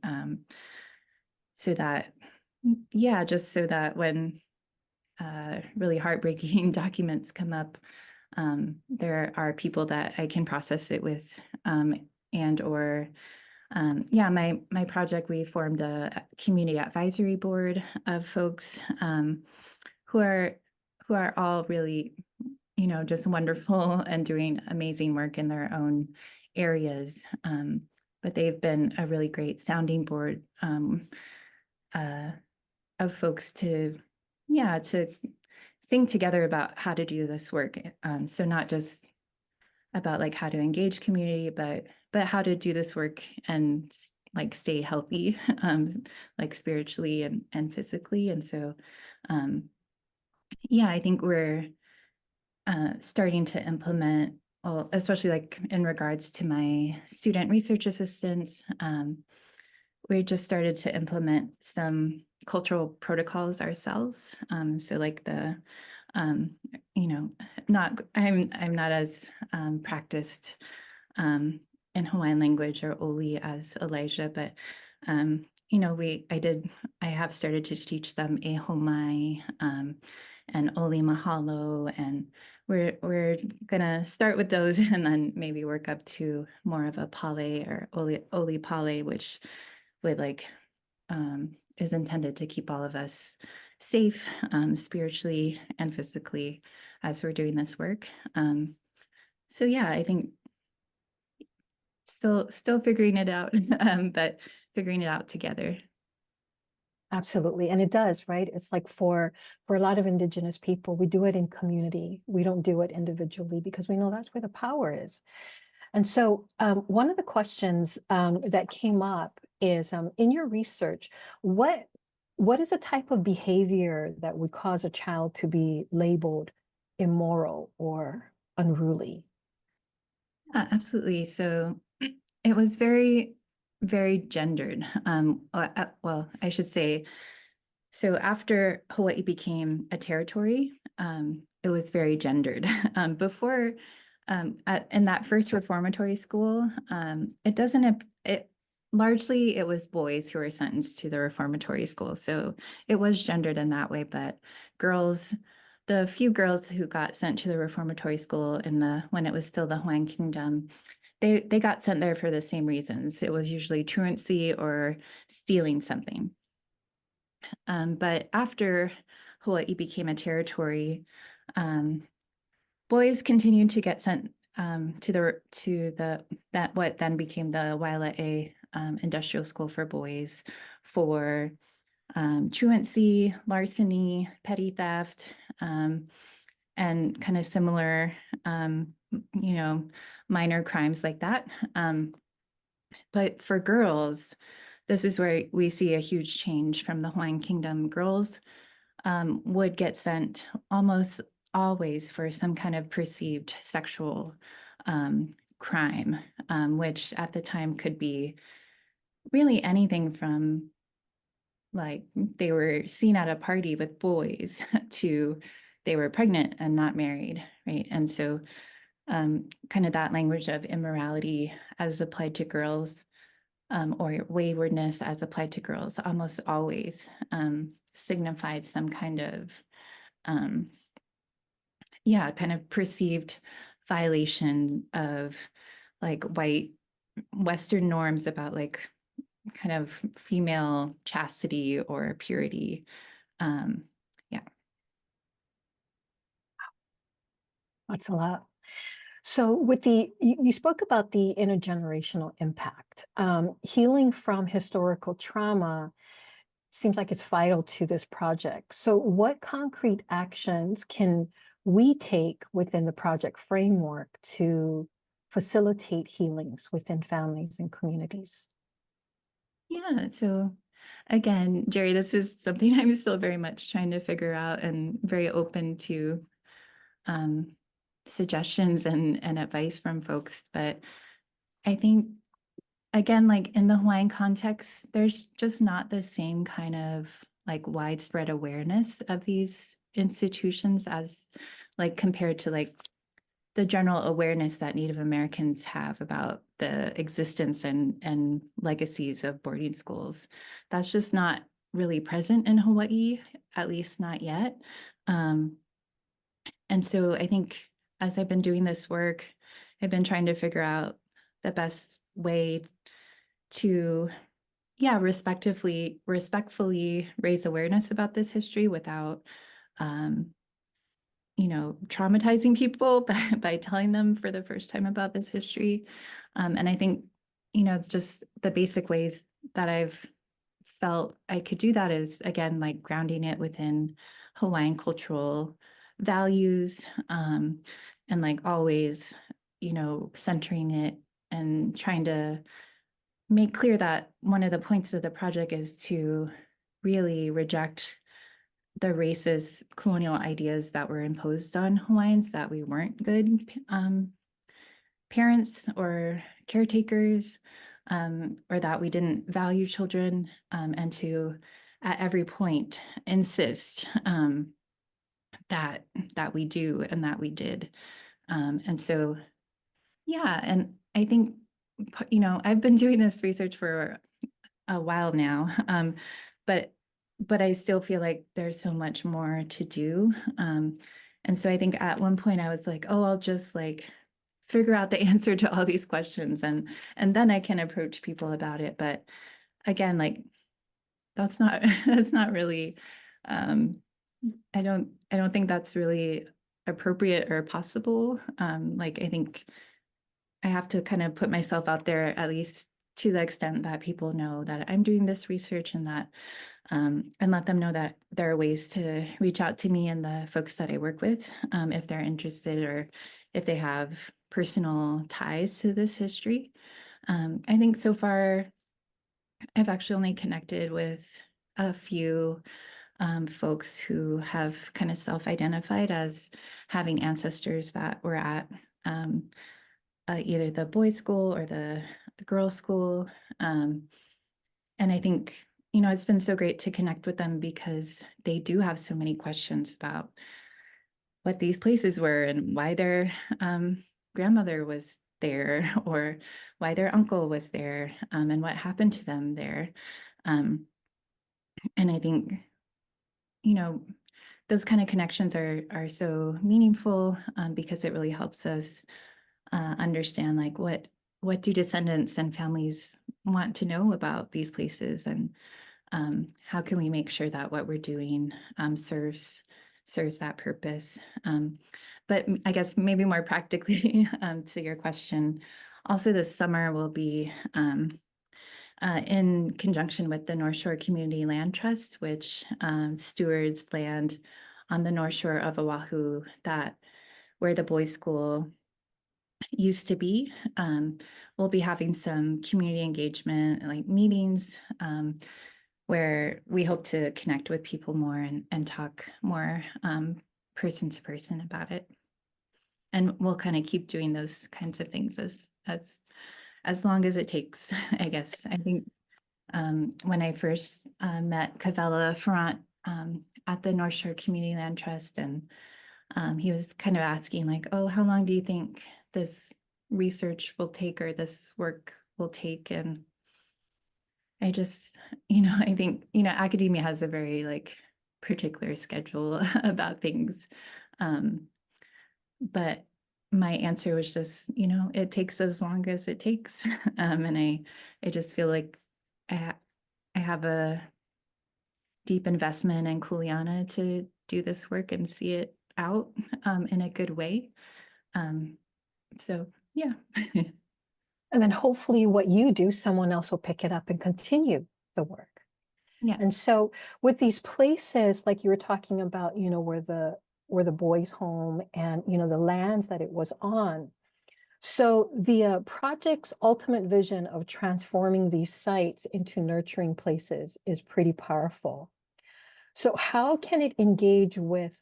so that, yeah, just so that when really heartbreaking documents come up, there are people that I can process it with, and or yeah, my project, we formed a community advisory board of folks who are all really, you know, just wonderful and doing amazing work in their own areas. But they've been a really great sounding board of folks to think together about how to do this work. So not just about like how to engage community, but but how to do this work and like stay healthy, like spiritually and physically. And so, yeah, I think we're starting to implement, well, especially like in regards to my student research assistants, we just started to implement some cultural protocols ourselves. So like the, you know, I'm not as practiced in Hawaiian language or Oli as Elijah, but you know, I have started to teach them e homai and Oli mahalo, and we're gonna start with those and then maybe work up to more of a pale or Oli pale, which would like is intended to keep all of us safe spiritually and physically as we're doing this work. So yeah, I think still figuring it out, but figuring it out together. Absolutely. And it does, right? It's like for a lot of Indigenous people, we do it in community. We don't do it individually because we know that's where the power is. And so one of the questions that came up is in your research, what is a type of behavior that would cause a child to be labeled immoral or unruly? Absolutely. So it was very, very gendered. Well, I should say, so after Hawaii became a territory, it was very gendered. Before, in that first reformatory school, largely it was boys who were sentenced to the reformatory school. So it was gendered in that way, but girls, the few girls who got sent to the reformatory school when it was still the Hawaiian Kingdom, they got sent there for the same reasons. It was usually truancy or stealing something. But after Hawaii became a territory, boys continued to get sent to what then became the Waialae Industrial School for Boys for truancy, larceny, petty theft, and kind of similar, minor crimes like that. But for girls, this is where we see a huge change from the Hawaiian Kingdom. Girls would get sent almost always for some kind of perceived sexual crime, which at the time could be really anything from like they were seen at a party with boys to they were pregnant and not married, right? And so kind of that language of immorality as applied to girls or waywardness as applied to girls almost always signified some kind of kind of perceived violation of like white Western norms about like kind of female chastity or purity. That's a lot. So with you spoke about the intergenerational impact. Healing from historical trauma seems like it's vital to this project. So what concrete actions can we take within the project framework to facilitate healings within families and communities? Yeah, so again, Gerry, this is something I'm still very much trying to figure out and very open to suggestions and advice from folks. But I think, again, like in the Hawaiian context, there's just not the same kind of like widespread awareness of these institutions as like compared to like the general awareness that Native Americans have about the existence and legacies of boarding schools. That's just not really present in Hawaii, at least not yet. And so I think as I've been doing this work, I've been trying to figure out the best way to, respectfully raise awareness about this history without, traumatizing people by telling them for the first time about this history. And I think, just the basic ways that I've felt I could do that is, again, like grounding it within Hawaiian cultural values and like always, centering it and trying to make clear that one of the points of the project is to really reject the racist colonial ideas that were imposed on Hawaiians, that we weren't good parents or caretakers, or that we didn't value children, and to, at every point, insist that we do and that we did. And so, yeah, and I think, I've been doing this research for a while now, but I still feel like there's so much more to do. And so I think at one point I was like, oh, I'll just like figure out the answer to all these questions and then I can approach people about it. But again, like that's not that's not really I don't think that's really appropriate or possible. Like I think I have to kind of put myself out there, at least to the extent that people know that I'm doing this research, and that and let them know that there are ways to reach out to me and the folks that I work with, if they're interested or if they have personal ties to this history. I think so far I've actually only connected with a few folks who have kind of self-identified as having ancestors that were at either the boys' school or the girls' school. And I think, it's been so great to connect with them because they do have so many questions about what these places were and why their grandmother was there or why their uncle was there, and what happened to them there. And I think, those kind of connections are so meaningful, because it really helps us understand like what do descendants and families want to know about these places, and how can we make sure that what we're doing serves that purpose. But I guess maybe more practically, to your question, also this summer will be in conjunction with the North Shore Community Land Trust, which stewards land on the North Shore of Oahu, where the boys' school used to be. We'll be having some community engagement, like meetings, where we hope to connect with people more and talk more person to person about it. And we'll kind of keep doing those kinds of things as long as it takes, I guess. I think when I first met Kavela Ferrant at the North Shore Community Land Trust, and he was kind of asking like, oh, how long do you think this research will take or this work will take? And I just, I think, academia has a very like particular schedule about things. But my answer was just, it takes as long as it takes. And I just feel like I have a deep investment in Kuleana to do this work and see it out in a good way. So yeah. And then hopefully what you do, someone else will pick it up and continue the work. Yeah. And so with these places, like you were talking about, where the boys' home and, the lands that it was on. So the project's ultimate vision of transforming these sites into nurturing places is pretty powerful. So how can it engage with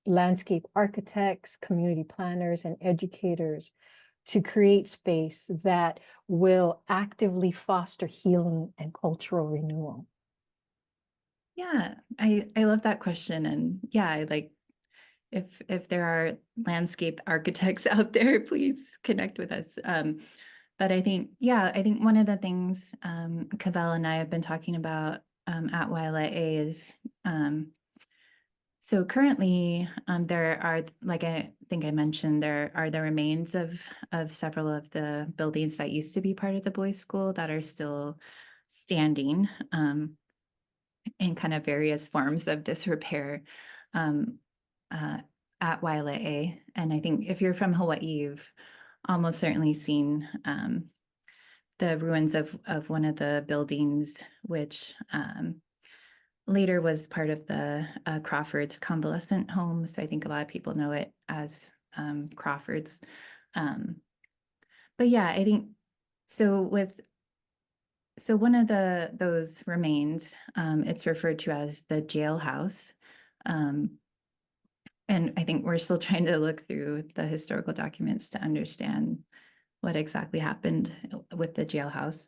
landscape architects, community planners, and educators to create space that will actively foster healing and cultural renewal? Yeah, I love that question. And yeah, I like if there are landscape architects out there, please connect with us. But I think one of the things Kavela and I have been talking about at YLA is so currently there are, like I think I mentioned, there are the remains of several of the buildings that used to be part of the boys' school that are still standing in kind of various forms of disrepair at YLA. And I think if you're from Hawaii, you've almost certainly seen the ruins of one of the buildings, which later was part of the Crawford's convalescent home. So I think a lot of people know it as Crawford's. but yeah, I think so so one of those remains, it's referred to as the jailhouse. And I think we're still trying to look through the historical documents to understand what exactly happened with the jailhouse.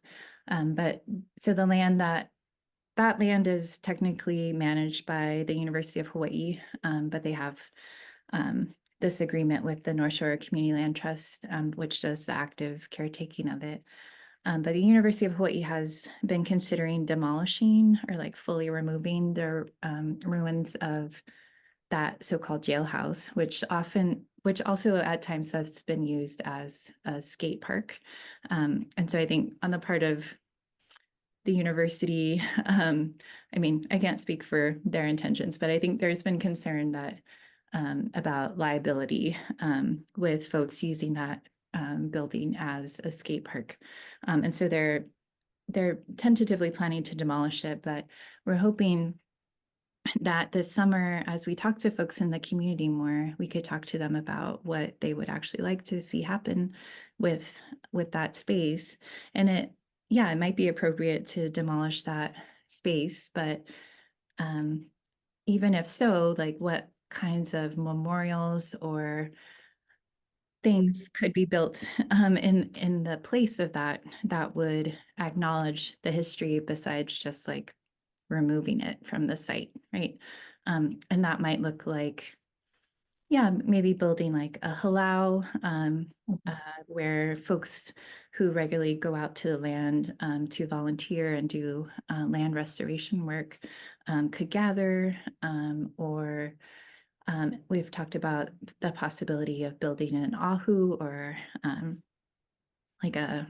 But so the land that land is technically managed by the University of Hawaii, but they have this agreement with the North Shore Community Land Trust, which does the active caretaking of it. But the University of Hawaii has been considering demolishing or like fully removing the ruins of that so-called jailhouse, which also at times has been used as a skate park. And so I think on the part of the university, I mean, I can't speak for their intentions, but I think there's been concern that about liability with folks using that building as a skate park. And so they're tentatively planning to demolish it, but we're hoping that this summer, as we talk to folks in the community more, we could talk to them about what they would actually like to see happen with that space. And it might be appropriate to demolish that space, but even if so, like what kinds of memorials or things could be built in the place of that would acknowledge the history besides just like removing it from the site, right? And that might look like, maybe building like a halau where folks who regularly go out to the land to volunteer and do land restoration work could gather, or we've talked about the possibility of building an ahu or like a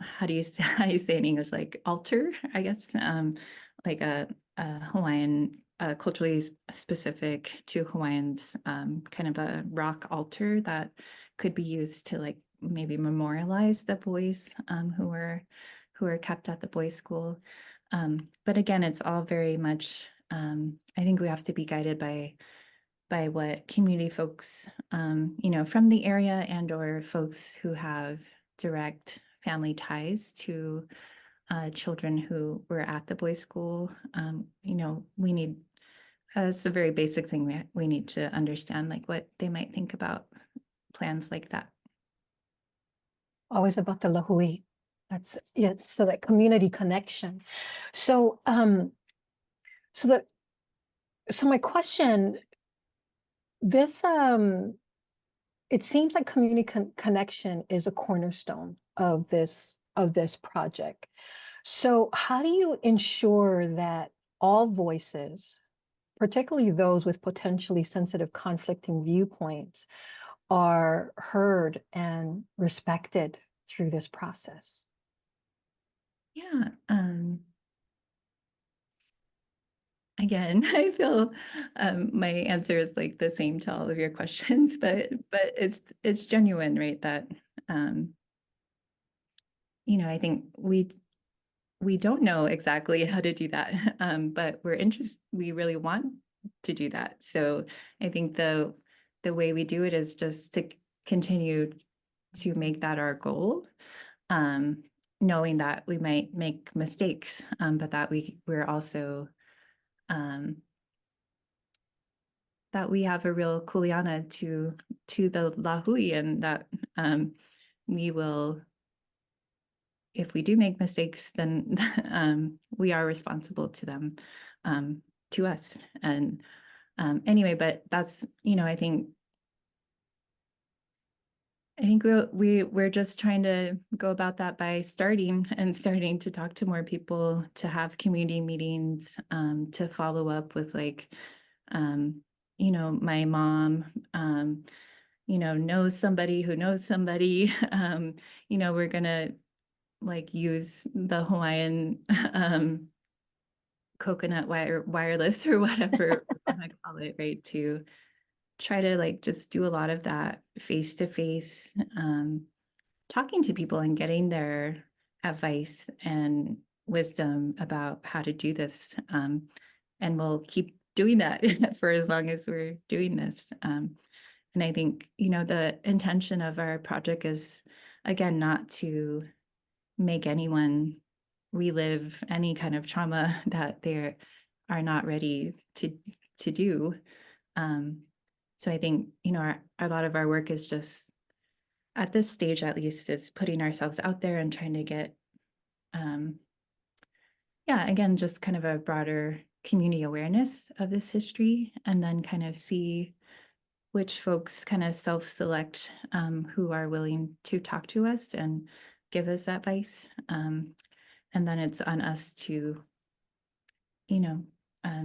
how do you say in English, like altar, I guess, like a Hawaiian, culturally specific to Hawaiians, kind of a rock altar that could be used to like maybe memorialize the boys who were kept at the boys' school. But again, it's all very much, I think we have to be guided by what community folks, from the area and or folks who have direct family ties to children who were at the boys' school. We need, it's a very basic thing. We need to understand like what they might think about plans like that. Always about the lahui. That's so that community connection. So so my question, this it seems like community connection is a cornerstone of this project. So how do you ensure that all voices, particularly those with potentially sensitive conflicting viewpoints, are heard and respected through this process? Yeah. Again, I feel my answer is like the same to all of your questions, but it's genuine, right? That I think we don't know exactly how to do that, but we really want to do that. So I think the way we do it is just to continue to make that our goal, knowing that we might make mistakes, but that we're also that we have a real kuleana to the lahui, and that we will, if we do make mistakes, then we are responsible to them, to us. And anyway, but that's, I think we're just trying to go about that by starting to talk to more people, to have community meetings, to follow up with like, my mom, knows somebody who knows somebody. We're gonna like use the Hawaiian coconut wireless or whatever we're gonna call it, right? To try to like just do a lot of that face-to-face talking to people and getting their advice and wisdom about how to do this. And we'll keep doing that for as long as we're doing this. I think, the intention of our project is, again, not to make anyone relive any kind of trauma that they are not ready to do. So I think, a lot of our work is just, at this stage at least, is putting ourselves out there and trying to get, again, just kind of a broader community awareness of this history, and then kind of see which folks kind of self-select who are willing to talk to us and give us advice. And then it's on us to,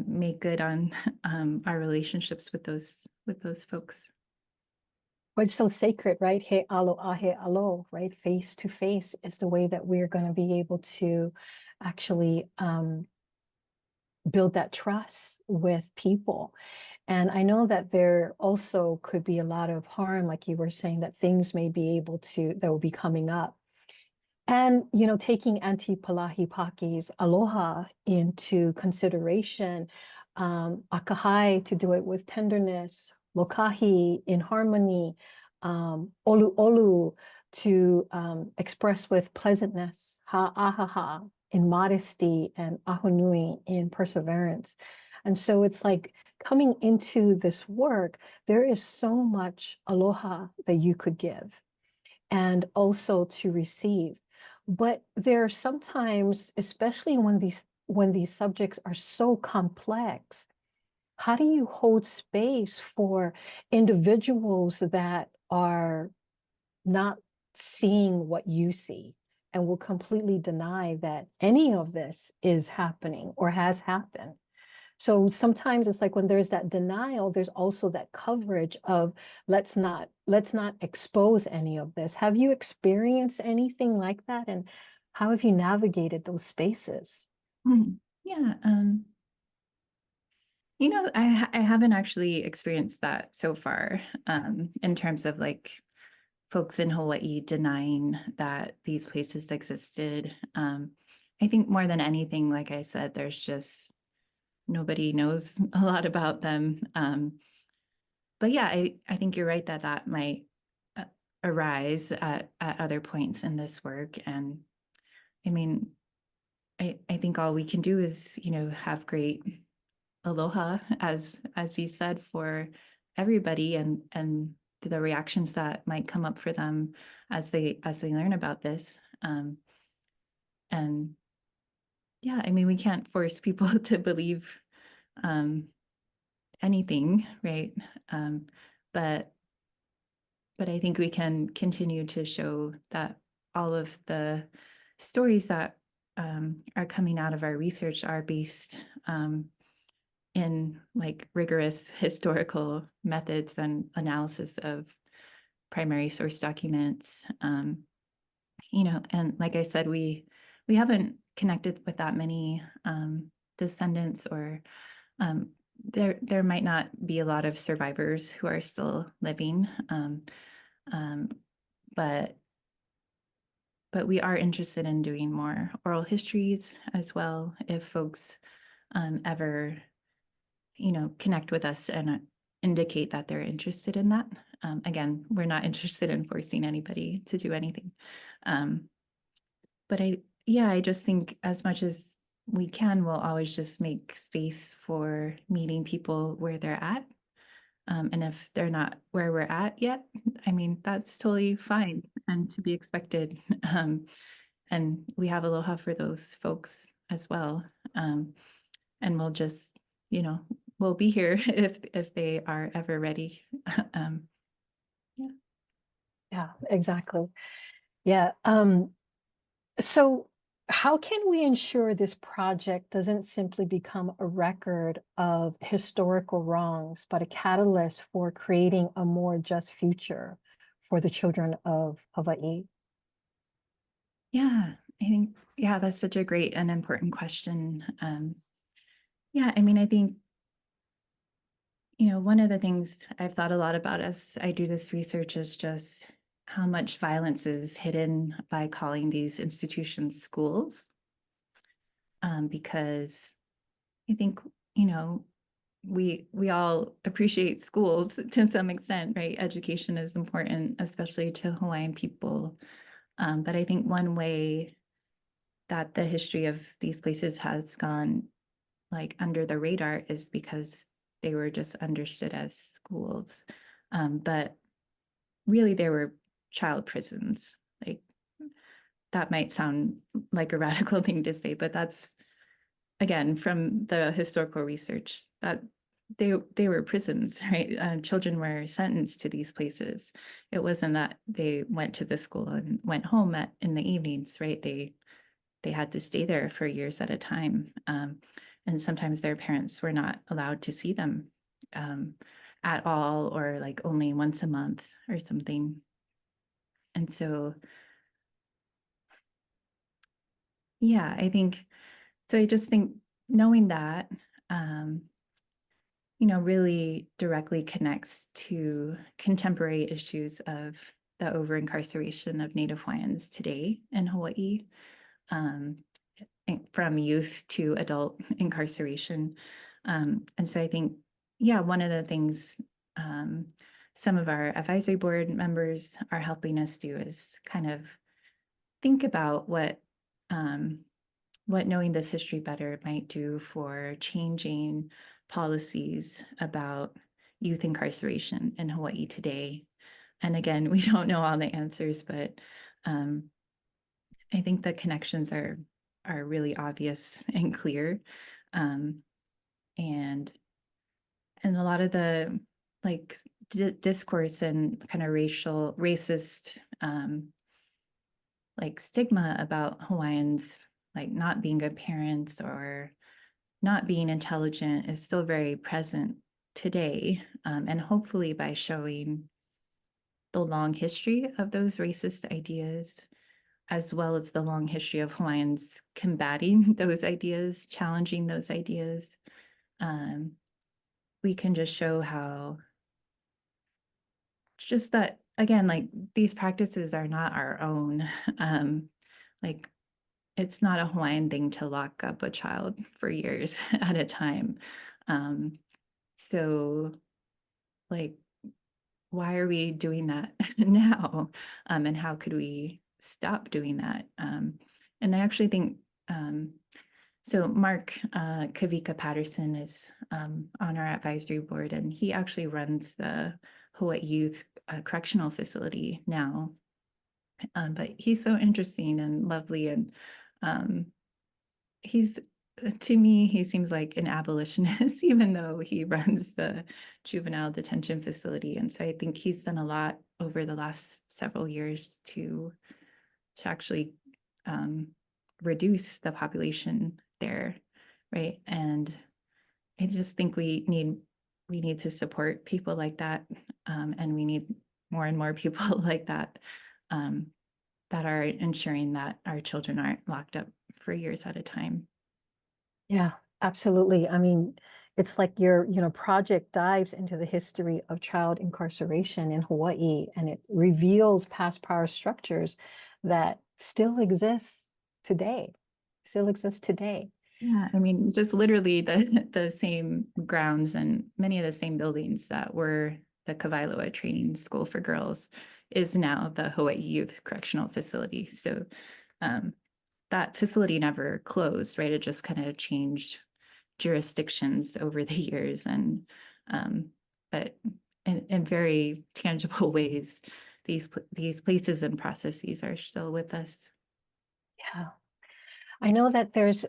make good on our relationships with those folks. But it's so sacred, right? He alo ahe alo, right? Face to face is the way that we're going to be able to actually build that trust with people. And I know that there also could be a lot of harm, like you were saying, that things may be able to, that will be coming up. And, taking Auntie Palahi Paki's aloha into consideration, akahai, to do it with tenderness, lokahi, in harmony, olu olu, to express with pleasantness, ha'ahaha, in modesty, and ahonui, in perseverance. And so it's like coming into this work, there is so much aloha that you could give and also to receive. But there are sometimes, especially when these subjects are so complex, how do you hold space for individuals that are not seeing what you see and will completely deny that any of this is happening or has happened? So sometimes it's like when there's that denial, there's also that coverage of let's not expose any of this. Have you experienced anything like that? And how have you navigated those spaces? Yeah. I haven't actually experienced that so far, in terms of like folks in Hawaii denying that these places existed. I think more than anything, like I said, there's just nobody knows a lot about them. But yeah, I think you're right that might arise at other points in this work. And I mean, I think all we can do is, have great aloha, as you said, for everybody, and the reactions that might come up for them as they learn about this. And yeah, I mean, we can't force people to believe anything, right? But I think we can continue to show that all of the stories that are coming out of our research are based in like rigorous historical methods and analysis of primary source documents. And like I said, we haven't connected with that many descendants, or there might not be a lot of survivors who are still living, but we are interested in doing more oral histories as well, if folks ever connect with us and indicate that they're interested in that. Again, we're not interested in forcing anybody to do anything, but I just think as much as we can, we'll always just make space for meeting people where they're at. And if they're not where we're at yet, I mean, that's totally fine and to be expected. And we have aloha for those folks as well. And we'll just, we'll be here if they are ever ready. Yeah, exactly. Yeah. So how can we ensure this project doesn't simply become a record of historical wrongs, but a catalyst for creating a more just future for the children of Hawaii? Yeah, I think, that's such a great and important question. I mean, I think, one of the things I've thought a lot about as I do this research is just how much violence is hidden by calling these institutions schools. Because I think, we all appreciate schools to some extent, right? Education is important, especially to Hawaiian people. But I think one way that the history of these places has gone like under the radar is because they were just understood as schools. But really they were child prisons. Like that might sound like a radical thing to say, but that's, again, from the historical research, that they were prisons, right? Children were sentenced to these places. It wasn't that they went to the school and went home in the evenings, right? They had to stay there for years at a time. And sometimes their parents were not allowed to see them at all, or like only once a month or something. And so, yeah, I just think knowing that, really directly connects to contemporary issues of the over-incarceration of Native Hawaiians today in Hawaii, from youth to adult incarceration. And so I think, yeah, one of the things some of our advisory board members are helping us do is kind of think about what knowing this history better might do for changing policies about youth incarceration in Hawaii today. And again, we don't know all the answers, but I think the connections are really obvious and clear. And a lot of the like discourse and kind of racist like stigma about Hawaiians like not being good parents or not being intelligent is still very present today. And hopefully by showing the long history of those racist ideas, as well as the long history of Hawaiians combating those ideas, challenging those ideas, we can just show how just that, again, like these practices are not our own. Like it's not a Hawaiian thing to lock up a child for years at a time. So like, why are we doing that now? And how could we stop doing that? And I actually think, so Mark Kavika Patterson is on our advisory board, and he actually runs the Hawaii Youth Correctional Facility now. But he's so interesting and lovely, and to me, he seems like an abolitionist, even though he runs the juvenile detention facility. And so I think he's done a lot over the last several years to actually reduce the population there, right? And I just think we need to support people like that, and we need more and more people like that that are ensuring that our children aren't locked up for years at a time. Yeah, absolutely. I mean, it's like your, project dives into the history of child incarceration in Hawaii, and it reveals past power structures that still exist today. Yeah, I mean, just literally the same grounds and many of the same buildings that were the Kawailoa Training School for Girls is now the Hawaii Youth Correctional Facility. So that facility never closed, right? It just kind of changed jurisdictions over the years, and but in very tangible ways, these places and processes are still with us. Yeah. I know that there's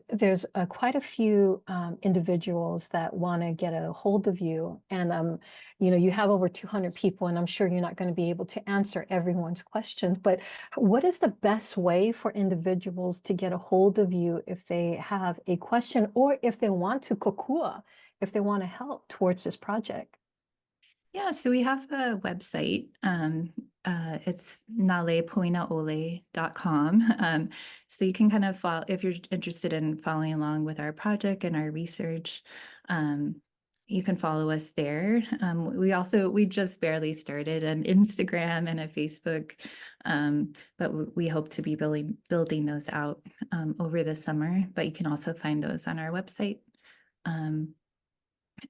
quite a few individuals that want to get a hold of you, and you have over 200 people, and I'm sure you're not going to be able to answer everyone's questions. But what is the best way for individuals to get a hold of you if they have a question, or if they want to kokua, if they want to help towards this project? Yeah, so we have a website. It's nalepoinaole.com. So you can kind of follow, if you're interested in following along with our project and our research, you can follow us there. We just barely started an Instagram and a Facebook, but we hope to be building those out over the summer, but you can also find those on our website.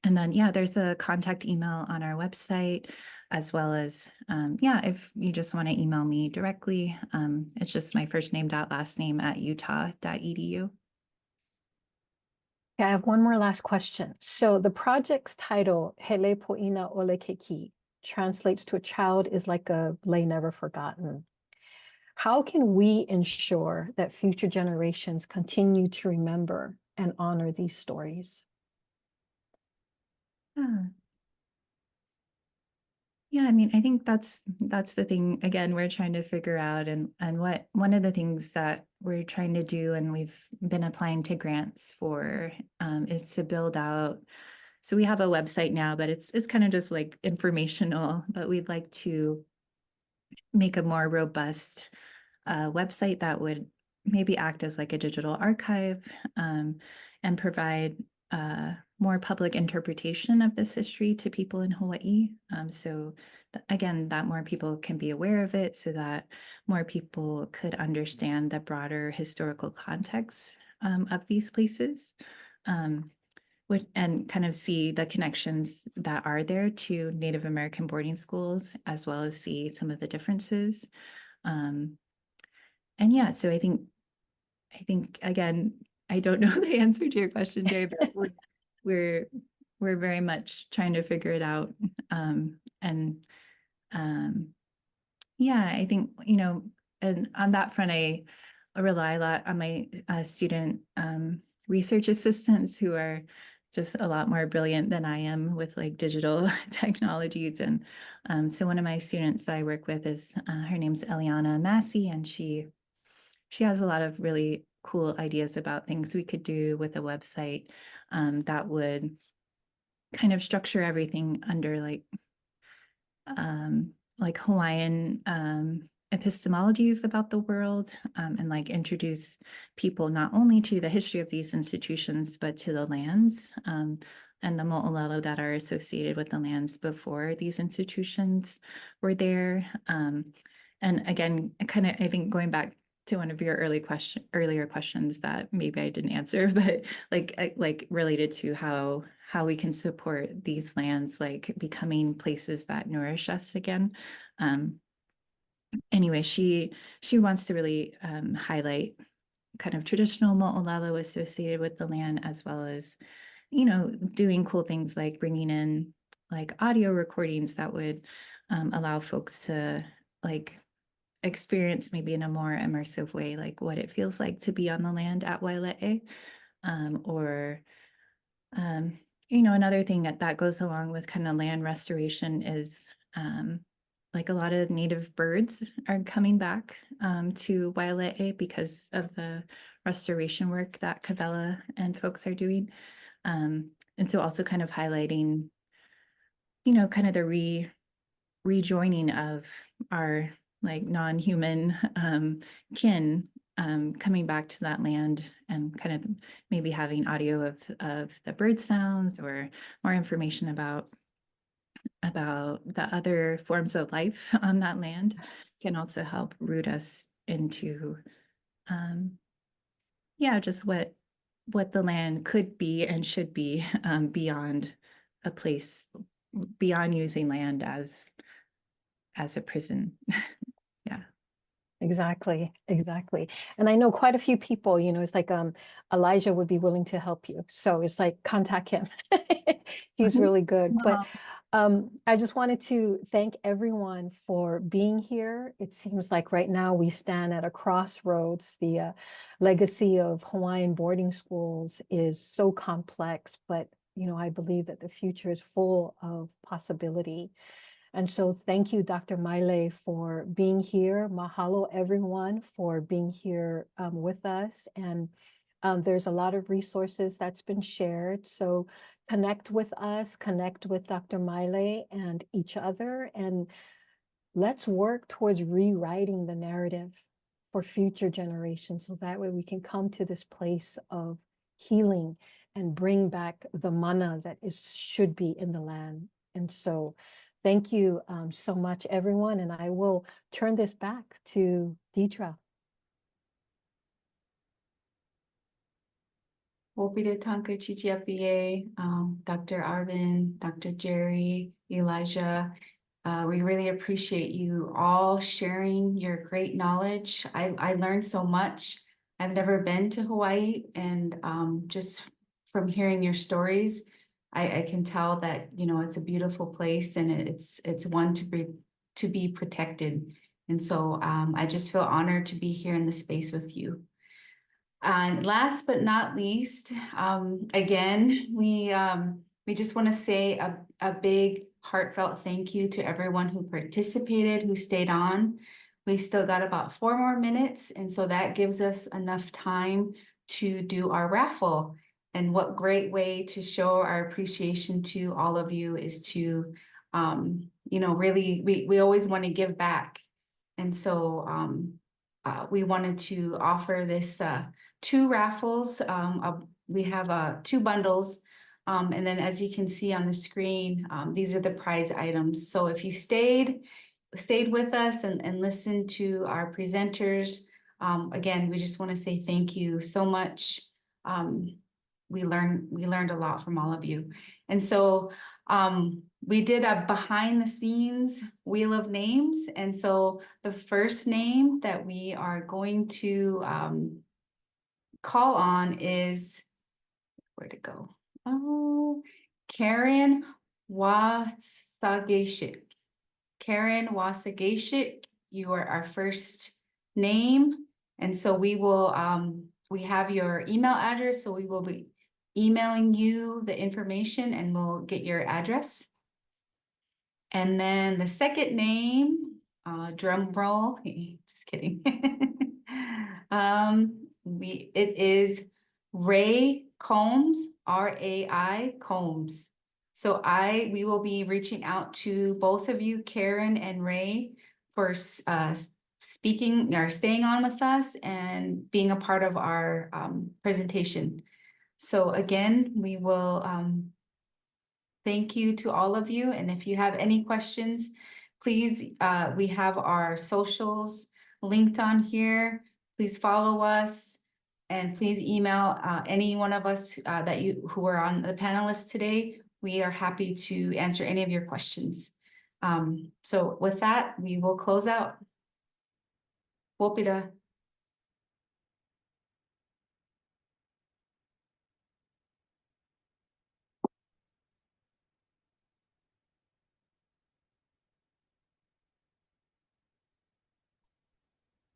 And then, yeah, there's a contact email on our website, as well as, yeah, if you just want to email me directly, it's just my first name dot last name at utah.edu. Okay, I have one more last question. So the project's title, Hele Po'ina Ole Keiki, translates to a child is like a lay never forgotten. How can we ensure that future generations continue to remember and honor these stories? Yeah, I mean, I think that's the thing. Again, we're trying to figure out, and what one of the things that we're trying to do, and we've been applying to grants for, is to build out. So we have a website now, but it's kind of just like informational. But we'd like to make a more robust website that would maybe act as like a digital archive, and provide more public interpretation of this history to people in Hawaii. So again, that more people can be aware of it, so that more people could understand the broader historical context of these places. And kind of see the connections that are there to Native American boarding schools, as well as see some of the differences. And yeah, so I think again, I don't know the answer to your question, Gerry, but we're very much trying to figure it out. Yeah, I think, and on that front, I rely a lot on my student research assistants, who are just a lot more brilliant than I am with like digital technologies. And so one of my students that I work with is, her name's Eliana Massey, and she has a lot of really cool ideas about things we could do with a website that would kind of structure everything under like Hawaiian epistemologies about the world, and like introduce people not only to the history of these institutions, but to the lands and the mo'olelo that are associated with the lands before these institutions were there. And again, kind of, I think going back to one of your earlier questions that maybe I didn't answer, but like related to how we can support these lands like becoming places that nourish us again. Anyway, she wants to really highlight kind of traditional mo'olelo associated with the land, as well as, doing cool things like bringing in like audio recordings that would allow folks to like experience maybe in a more immersive way, like what it feels like to be on the land at Waile'e. Or another thing that goes along with kind of land restoration is like a lot of native birds are coming back to Waile'e because of the restoration work that Kavela and folks are doing. And so also kind of highlighting, kind of the rejoining of our like non-human kin coming back to that land, and kind of maybe having audio of the bird sounds, or more information about the other forms of life on that land, can also help root us into just what the land could be and should be, beyond a place, beyond using land as a prison. Yeah. Exactly. And I know quite a few people, it's like Elijah would be willing to help you. So it's like, contact him. He's really good. But I just wanted to thank everyone for being here. It seems like right now we stand at a crossroads. The legacy of Hawaiian boarding schools is so complex, but I believe that the future is full of possibility. And so thank you, Dr. Maile, for being here. Mahalo, everyone, for being here with us. And there's a lot of resources that's been shared. So connect with us, connect with Dr. Maile and each other, and let's work towards rewriting the narrative for future generations, so that way we can come to this place of healing and bring back the mana that should be in the land. And so thank you so much, everyone. And I will turn this back to Deidre. Wopida Tanka Chichiapie, Dr. Arvin, Dr. Gerry, Elijah. We really appreciate you all sharing your great knowledge. I learned so much. I've never been to Hawaii, and just from hearing your stories, I can tell that, you know, it's a beautiful place, and it's one to be protected. And so I just feel honored to be here in the space with you. And last but not least, again, we just want to say a big heartfelt thank you to everyone who participated, who stayed on. We still got about 4 more minutes, and so that gives us enough time to do our raffle. And what great way to show our appreciation to all of you is to, you know, really, we always want to give back. And so we wanted to offer this 2 raffles. We have 2 bundles. And then as you can see on the screen, these are the prize items. So if you stayed with us and listened to our presenters, again, we just want to say thank you so much. We learned a lot from all of you. And so we did a behind the scenes wheel of names. And so the first name that we are going to call on is, where'd it go? Oh, Karen Wasageshik. Karen Wasageshik, you are our first name. And so we will, we have your email address, so we will be emailing you the information and we'll get your address. And then the second name, drum roll, just kidding. It is Ray Combs, R-A-I Combs. So we will be reaching out to both of you, Karen and Ray, for speaking or staying on with us and being a part of our presentation. So again, we will thank you to all of you. And if you have any questions, please, we have our socials linked on here. Please follow us and please email any one of us who are on the panelists today. We are happy to answer any of your questions. So with that, we will close out. Wopida.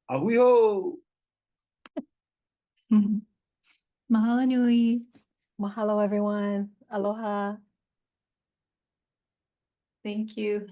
Ahuiho! Mahalo nui. Mahalo, everyone. Aloha. Thank you.